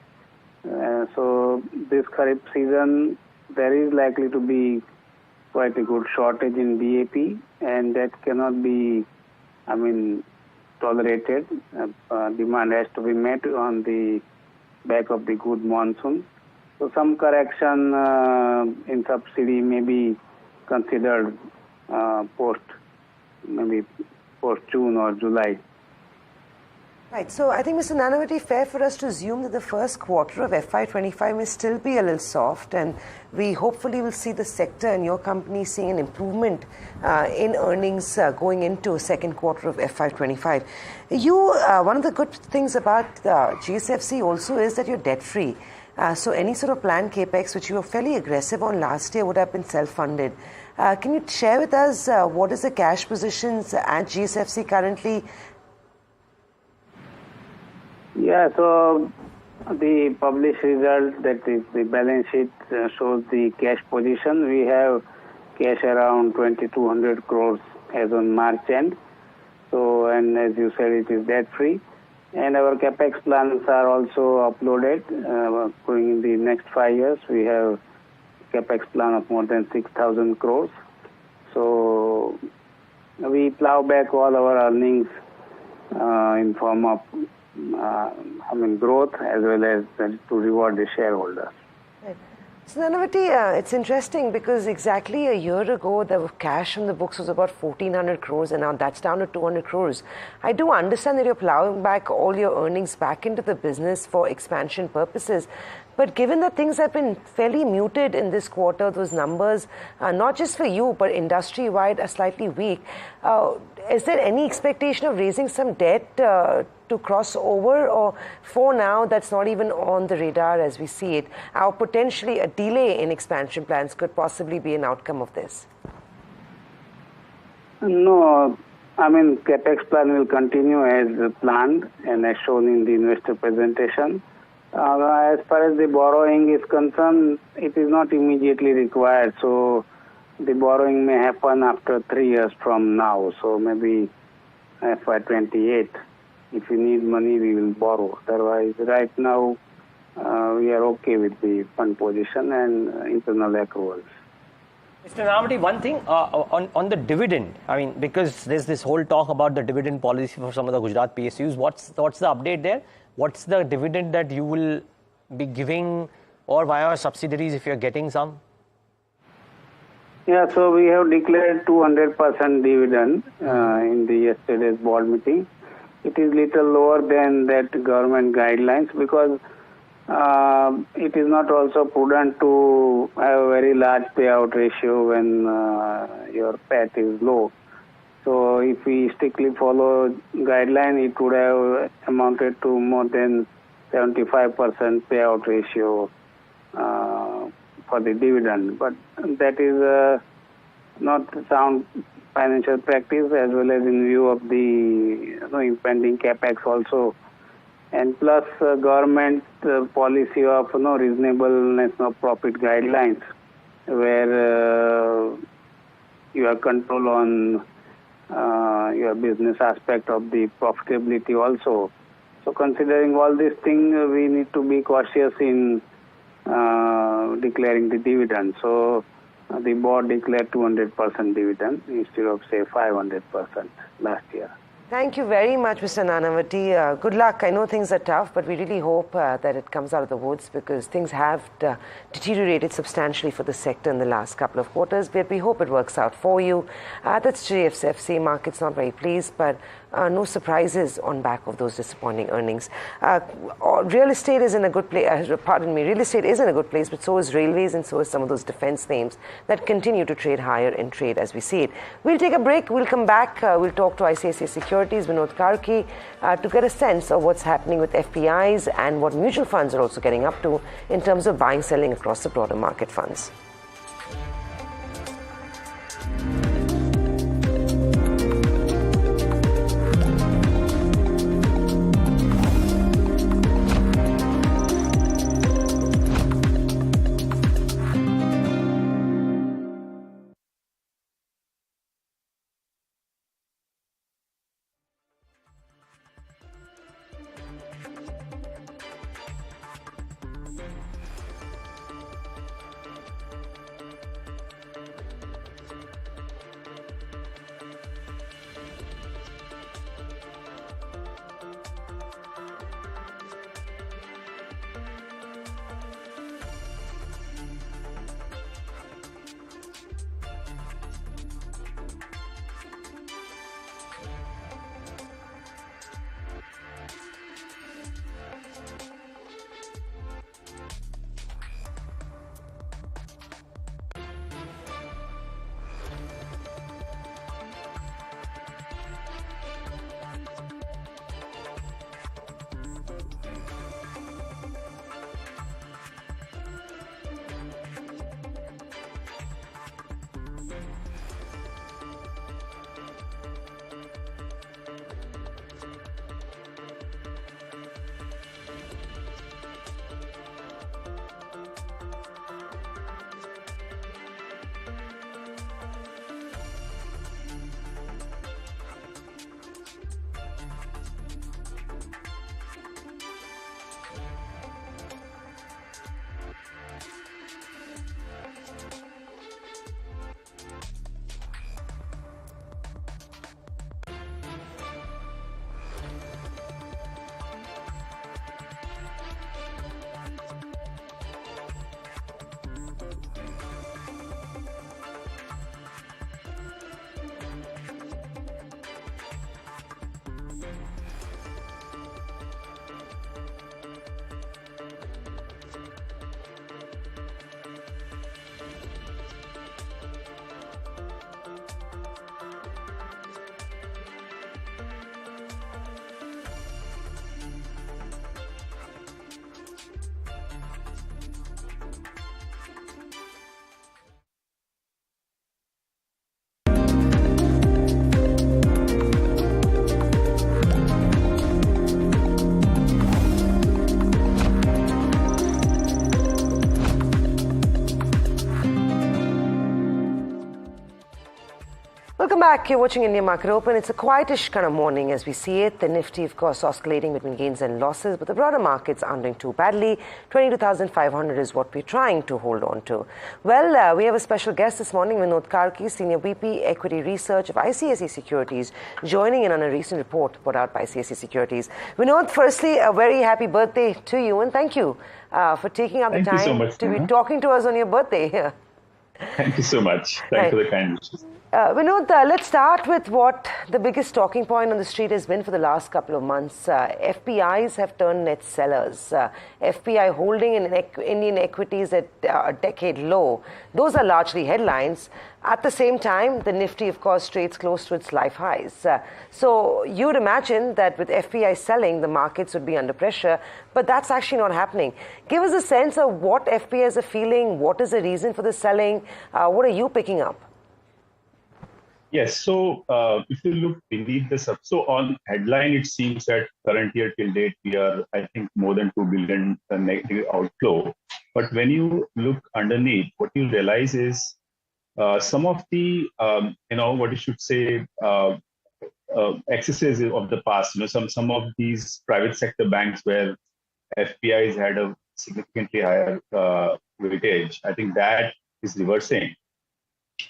So this Kharif season, there is likely to be quite a good shortage in DAP, and that cannot be, tolerated. Demand has to be met on the back of the good monsoon. So some correction in subsidy may be considered post June or July. Right. So I think, Mr. Nanavati, fair for us to assume that the first quarter of FY25 may still be a little soft, and we hopefully will see the sector and your company seeing an improvement in earnings going into second quarter of FY25. One of the good things about GSFC also is that you're debt-free. So any sort of planned capex, which you were fairly aggressive on last year, would have been self-funded. Can you share with us what is the cash positions at GSFC currently? Yeah, so the published result, that is the balance sheet, shows the cash position. We have cash around 2,200 crores as on March end. So, and as you said, it is debt free. And our capex plans are also uploaded. Going in the next 5 years, we have capex plan of more than 6,000 crores. So we plow back all our earnings in form of growth as well as to reward the shareholders. So Nanavati, it's interesting because exactly a year ago the cash on the books was about 1,400 crores and now that's down to 200 crores. I do understand that you're plowing back all your earnings back into the business for expansion purposes. But given that things have been fairly muted in this quarter, those numbers, not just for you, but industry-wide, are slightly weak. Is there any expectation of raising some debt to cross over? Or for now, that's not even on the radar as we see it? Or potentially a delay in expansion plans could possibly be an outcome of this? No, capex plan will continue as planned and as shown in the investor presentation. As far as the borrowing is concerned, it is not immediately required. So the borrowing may happen after 3 years from now. So maybe FY28. If we need money, we will borrow. Otherwise, right now, we are okay with the fund position and internal accruals. Mr. Nanavati, one thing on the dividend, because there's this whole talk about the dividend policy for some of the Gujarat PSUs. What's the update there? What's the dividend that you will be giving or via subsidiaries if you're getting some? Yeah, so we have declared 200% dividend in the yesterday's board meeting. It is little lower than that government guidelines because it is not also prudent to have a very large payout ratio when your PAT is low. So if we strictly follow guideline, it would have amounted to more than 75% payout ratio for the dividend. But that is not sound financial practice, as well as in view of the impending capex also. And plus government policy of reasonableness of profit guidelines, where you have control on your business aspect of the profitability also. So considering all these things, we need to be cautious in declaring the dividend. So the board declared 200% dividend instead of say 500% last year. Thank you very much, Mr. Nanavati. Good luck. I know things are tough, but we really hope that it comes out of the woods because things have deteriorated substantially for the sector in the last couple of quarters. But we hope it works out for you. That's GSFC. Market's not very pleased, but no surprises on back of those disappointing earnings. Real estate is in a good place. Real estate is in a good place, but so is railways and so is some of those defense names that continue to trade higher in trade as we see it. We'll take a break. We'll come back. We'll talk to ICICI Securities, Vinod Karki, to get a sense of what's happening with FPIs and what mutual funds are also getting up to in terms of buying, selling across the broader market funds. Welcome back. You're watching India Market Open. It's a quietish kind of morning as we see it. The Nifty, of course, oscillating between gains and losses, but the broader markets aren't doing too badly. 22,500 is what we're trying to hold on to. Well, we have a special guest this morning, Vinod Karki, Senior VP Equity Research of ICICI Securities, joining in on a recent report put out by ICICI Securities. Vinod, firstly, a very happy birthday to you, and thank you for taking out the time to be talking to us on your birthday. Thank you so much. Thanks for the kind wishes. Vinod, let's start with what the biggest talking point on the street has been for the last couple of months. FPIs have turned net sellers. FPI holding in Indian equities at a decade low. Those are largely headlines. At the same time, the Nifty, of course, trades close to its life highs. So you'd imagine that with FPI selling, the markets would be under pressure, but that's actually not happening. Give us a sense of what FPIs are feeling. What is the reason for the selling? What are you picking up? Yes, so if you look beneath the so on headline, it seems that current year till date, we are, I think, more than 2 billion negative outflow. But when you look underneath, what you realize is some of the, what you should say, excesses of the past. Some of these private sector banks where FPIs had a significantly higher weightage, I think that is reversing.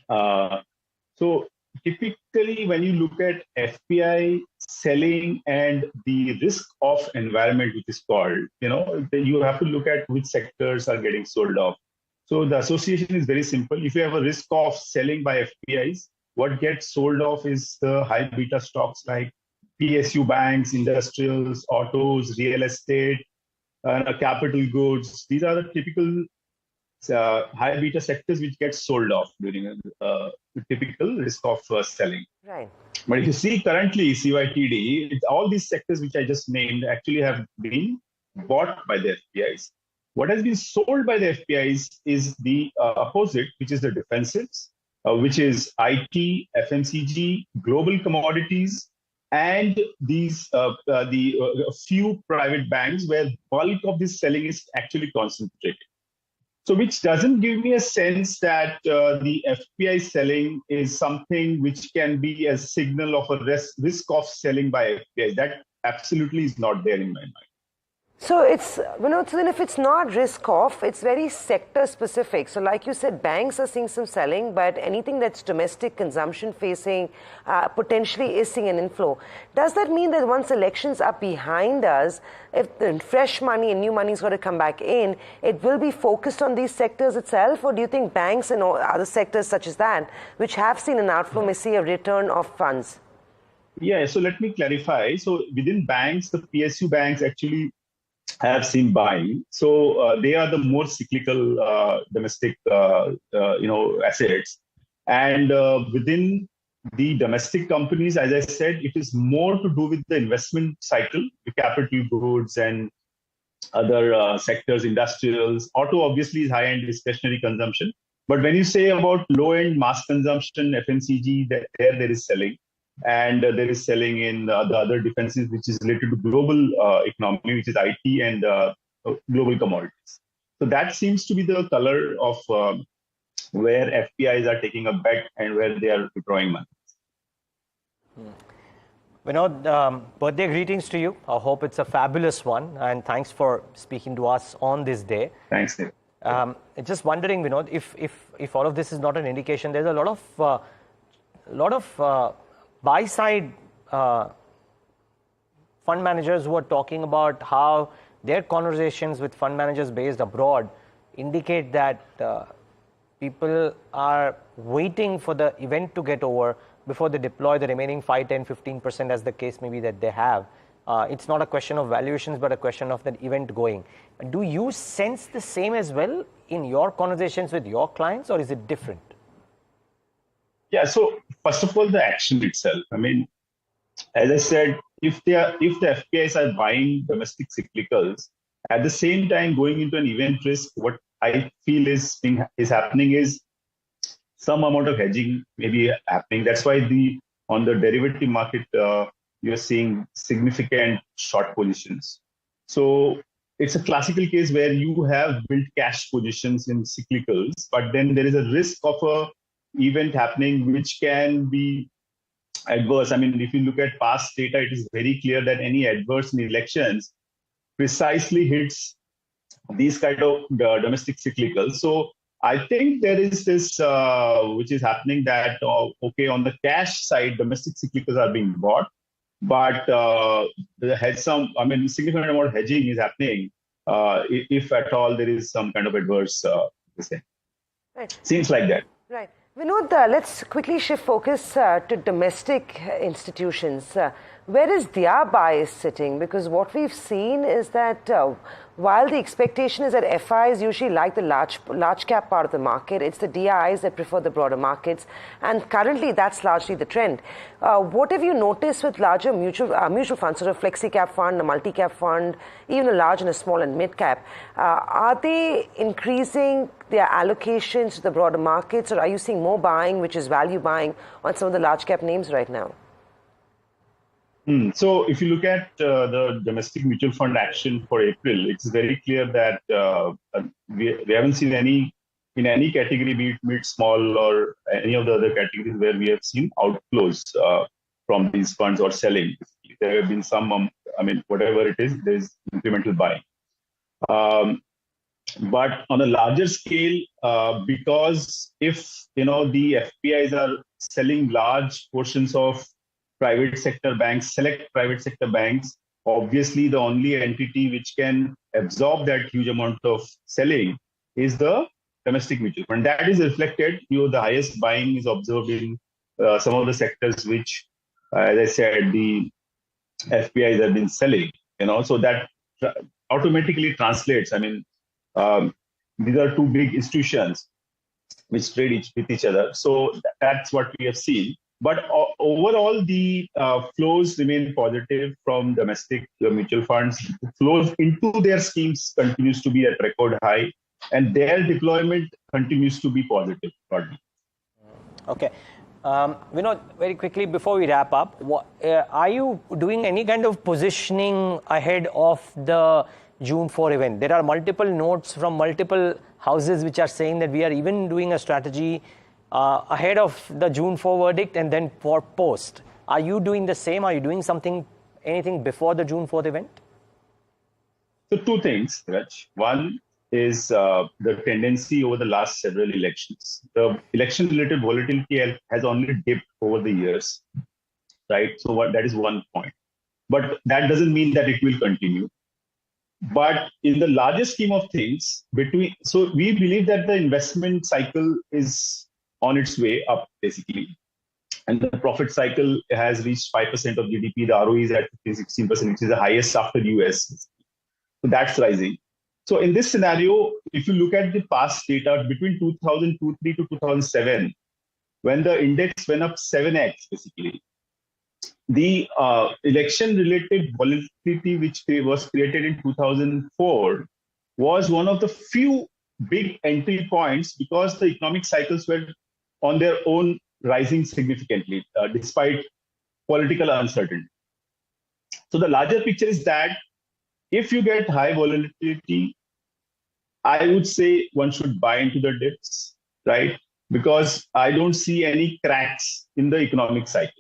So typically, when you look at FPI selling and the risk off environment, which is called, you have to look at which sectors are getting sold off. So the association is very simple. If you have a risk of selling by FPIs, what gets sold off is the high beta stocks like PSU banks, industrials, autos, real estate, capital goods. These are the typical high beta sectors which get sold off during a typical risk of selling. Right. But if you see currently CYTD, all these sectors which I just named actually have been bought by the FPIs. What has been sold by the FPIs is the opposite, which is the defensives, which is IT, FMCG, global commodities, and these the few private banks where bulk of this selling is actually concentrated. So which doesn't give me a sense that the FPI selling is something which can be a signal of a risk of selling by FPI. That absolutely is not there in my mind. So it's, so then if it's not risk off, it's very sector specific. So like you said, banks are seeing some selling, but anything that's domestic consumption facing potentially is seeing an inflow. Does that mean that once elections are behind us, if the fresh money and new money is going to come back in, it will be focused on these sectors itself? Or do you think banks and other sectors such as that, which have seen an outflow, may see a return of funds? Yeah, so let me clarify. So within banks, the PSU banks actually have seen buying. So they are the more cyclical domestic, assets. And within the domestic companies, as I said, it is more to do with the investment cycle, the capital goods and other sectors, industrials. Auto obviously is high-end discretionary consumption. But when you say about low-end mass consumption, FMCG, there is selling. And there is selling in the other defenses, which is related to global economy, which is IT and global commodities. So that seems to be the color of where FPIs are taking a bet and where they are withdrawing money. Vinod, birthday greetings to you. I hope it's a fabulous one, and thanks for speaking to us on this day. Thanks, Nick. Just wondering, Vinod, if all of this is not an indication, there's a lot of buy-side fund managers who are talking about how their conversations with fund managers based abroad indicate that people are waiting for the event to get over before they deploy the remaining 5, 10, 15% as the case may be that they have. It's not a question of valuations, but a question of that event going. Do you sense the same as well in your conversations with your clients, or is it different? Yeah, so first of all, the action itself. I mean, as I said, if the FPIs are buying domestic cyclicals, at the same time going into an event risk, what I feel is happening is some amount of hedging may be happening. That's why on the derivative market, you're seeing significant short positions. So it's a classical case where you have built cash positions in cyclicals, but then there is a risk of a event happening which can be adverse. I mean, if you look at past data, it is very clear that any adverse in elections precisely hits these kind of domestic cyclicals. So I think there is this which is happening that, okay, on the cash side, domestic cyclicals are being bought, but significant amount of hedging is happening if at all there is some kind of adverse Right. Seems like that. Right. Vinod, let's quickly shift focus to domestic institutions. Where is their bias sitting? Because what we've seen is that while the expectation is that FIs usually like the large cap part of the market, it's the DIs that prefer the broader markets, and currently that's largely the trend. What have you noticed with larger mutual funds, sort of flexi cap fund, a multi cap fund, even a large and a small and mid cap? Are they increasing their allocations to the broader markets, or are you seeing more buying, which is value buying, on some of the large cap names right now? So if you look at the domestic mutual fund action for April, it's very clear that we haven't seen in any category, be it mid, small, or any of the other categories where we have seen outflows from these funds or selling. There have been some, whatever it is, there's incremental buying. But on a larger scale, because if the FPIs are selling large portions of private sector banks, select private sector banks, obviously the only entity which can absorb that huge amount of selling is the domestic mutual fund. That is reflected, the highest buying is observed in some of the sectors which, as I said, the FPIs have been selling, so that automatically translates. These are two big institutions which trade with each other. So that's what we have seen. But overall, the flows remain positive from domestic mutual funds. Flows into their schemes continues to be at record high, and their deployment continues to be positive. Okay. Vinod, very quickly before we wrap up, are you doing any kind of positioning ahead of the June 4 event? There are multiple notes from multiple houses which are saying that we are even doing a strategy ahead of the June 4 verdict and then for post. Are you doing the same? Are you doing anything before the June 4th event? So two things, Raj. One is the tendency over the last several elections. The election-related volatility has only dipped over the years, right? So that is one point. But that doesn't mean that it will continue. But in the larger scheme of things, so we believe that the investment cycle is on its way up, basically. And the profit cycle has reached 5% of GDP. The ROE is at 16%, which is the highest after US. So that's rising. So in this scenario, if you look at the past data between 2003 to 2007, when the index went up 7x, basically, the election-related volatility which was created in 2004 was one of the few big entry points because the economic cycles were on their own rising significantly despite political uncertainty. So the larger picture is that if you get high volatility, I would say one should buy into the dips, right? Because I don't see any cracks in the economic cycles.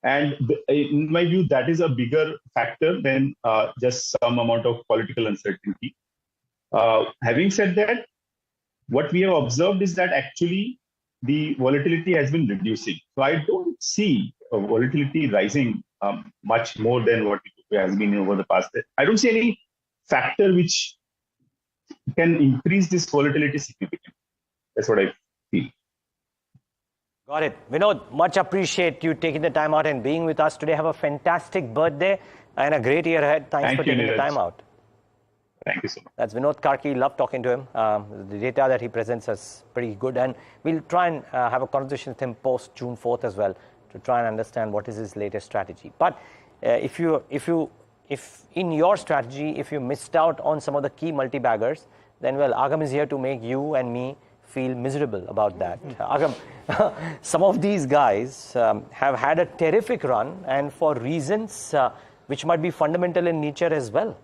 And in my view, that is a bigger factor than just some amount of political uncertainty. Having said that, what we have observed is that actually the volatility has been reducing. So I don't see volatility rising much more than what it has been over the past. I don't see any factor which can increase this volatility significantly. That's what I feel. Got it. Vinod, much appreciate you taking the time out and being with us today. Have a fantastic birthday and a great year ahead. Thanks for taking the time out. Thank you so much. That's Vinod Karki. Love talking to him. The data that he presents is pretty good. And we'll try and have a conversation with him post June 4th as well to try and understand what is his latest strategy. But if in your strategy, if you missed out on some of the key multi-baggers, then well, Agam is here to make you and me feel miserable about that. Agam, some of these guys have had a terrific run and for reasons which might be fundamental in nature as well.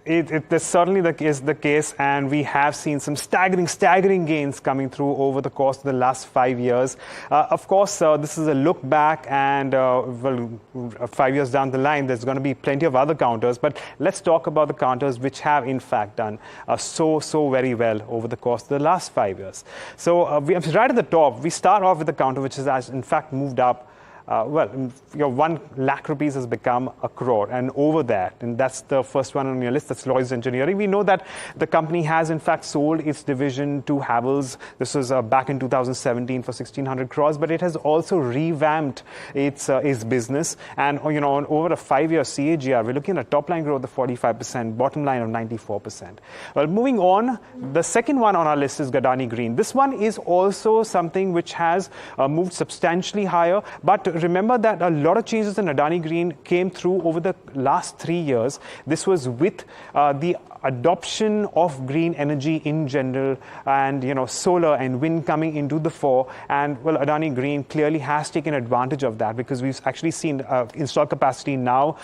This certainly is the case, and we have seen some staggering gains coming through over the course of the last 5 years. Of course, this is a look back, and 5 years down the line, there's going to be plenty of other counters. But let's talk about the counters which have, in fact, done so very well over the course of the last 5 years. So right at the top, we start off with the counter which has, in fact, moved up. Your 1 lakh rupees has become a crore and over that. And that's the first one on your list. That's Lloyds Engineering. We know that the company has, in fact, sold its division to Havells. This was back in 2017 for 1,600 crores. But it has also revamped its business. And, on over a 5-year CAGR, we're looking at a top-line growth of 45%, bottom line of 94%. Well, moving on, the second one on our list is Adani Green. This one is also something which has moved substantially higher. But remember that a lot of changes in Adani Green came through over the last 3 years. This was with the adoption of green energy in general, and solar and wind coming into the fore. And well, Adani Green clearly has taken advantage of that, because we've actually seen installed capacity now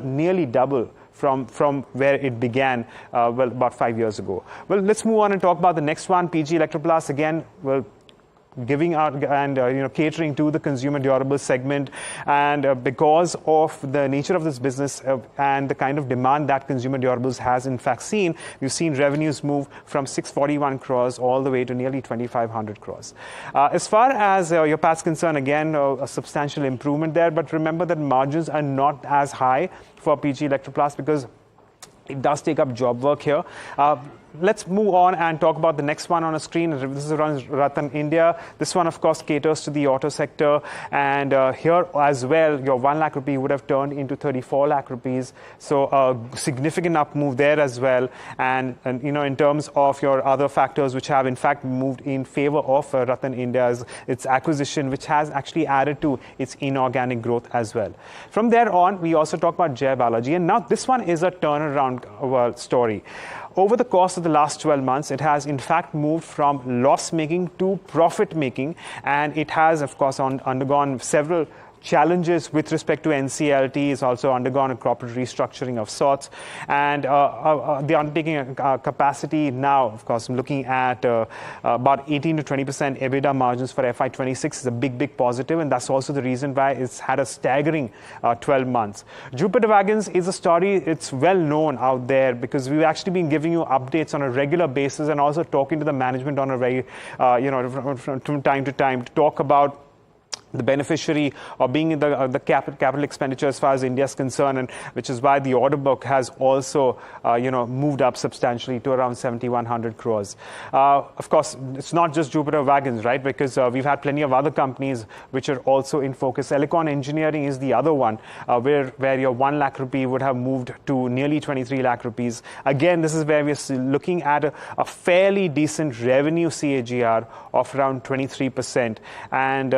nearly double from where it began about 5 years ago. Well, let's move on and talk about the next one, PG Electroplast. Again, giving out and catering to the consumer durable segment, and because of the nature of this business and the kind of demand that consumer durables has in fact seen, we've seen revenues move from 641 crores all the way to nearly 2,500 crores. As far as your PAT's concerned, again, a substantial improvement there, but remember that margins are not as high for PG Electroplast because it does take up job work here. Let's move on and talk about the next one on a screen. This is Ratan India. This one, of course, caters to the auto sector. And here as well, your 1 lakh rupee would have turned into 34 lakh rupees. So a significant up move there as well. And in terms of your other factors which have, in fact, moved in favor of Ratan India's its acquisition, which has actually added to its inorganic growth as well. From there on, we also talk about Jai Balaji. And now this one is a turnaround story. Over the course of the last 12 months, it has in fact moved from loss-making to profit-making, and it has, of course, undergone several challenges with respect to NCLT. It's also undergone a corporate restructuring of sorts, and the undertaking capacity now, of course, I'm looking at about 18 to 20% EBITDA margins for FY26 is a big positive, and that's also the reason why it's had a staggering 12 months. Jupiter Wagons is a story, it's well known out there because we've actually been giving you updates on a regular basis and also talking to the management on a very, from time to time to talk about the beneficiary of being in the capital expenditure as far as India is concerned, and which is why the order book has also moved up substantially to around 7,100 crores. Of course, it's not just Jupiter Wagons, right? Because we've had plenty of other companies which are also in focus. Elecon Engineering is the other one where your 1 lakh rupee would have moved to nearly 23 lakh rupees. Again, this is where we're looking at a fairly decent revenue CAGR of around 23%, and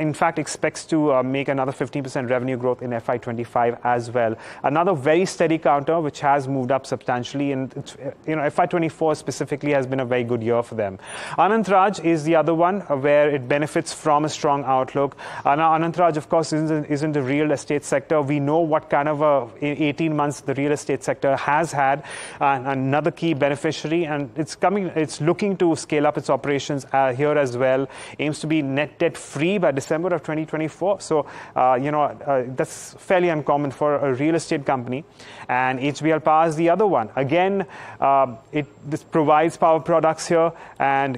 in fact expects to make another 15% revenue growth in FY25 as well. Another very steady counter which has moved up substantially, and FY24 specifically has been a very good year for them. Anant Raj is the other one where it benefits from a strong outlook. Now, Anant Raj, of course, is in the real estate sector. We know what kind of 18 months the real estate sector has had. Another key beneficiary, and it's looking to scale up its operations here as well. Aims to be net debt free by December of 2024. So, that's fairly uncommon for a real estate company. And HBL Power is the other one. Again, this provides power products here, and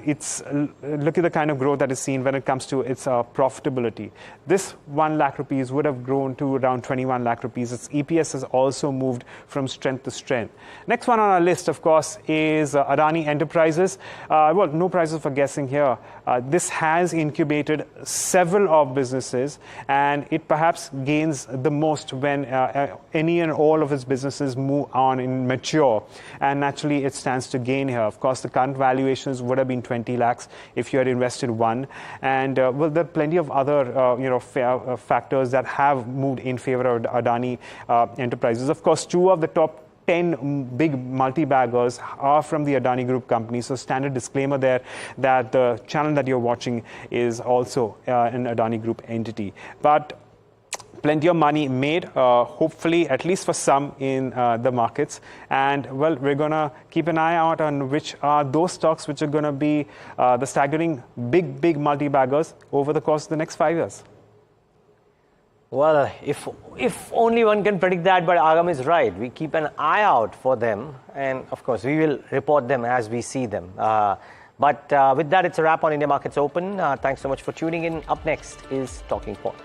look at the kind of growth that is seen when it comes to its profitability. This 1 lakh rupees would have grown to around 21 lakh rupees. Its EPS has also moved from strength to strength. Next one on our list, of course, is Adani Enterprises. Well, no prizes for guessing here. This has incubated several of businesses, and it perhaps gains the most when any and all of its businesses move on and mature, and naturally it stands to gain here. Of course, the current valuations would have been 20 lakhs if you had invested one, and there are plenty of other factors that have moved in favor of Adani Enterprises. Of course, two of the top 10 big multi-baggers are from the Adani Group company. So standard disclaimer there that the channel that you're watching is also an Adani Group entity. But plenty of money made, hopefully, at least for some in the markets. And, well, we're going to keep an eye out on which are those stocks which are going to be the staggering big multi-baggers over the course of the next 5 years. Well, if only one can predict that, but Agam is right. We keep an eye out for them, and of course, we will report them as we see them. But with that, it's a wrap on India Markets Open. Thanks so much for tuning in. Up next is Talking Point.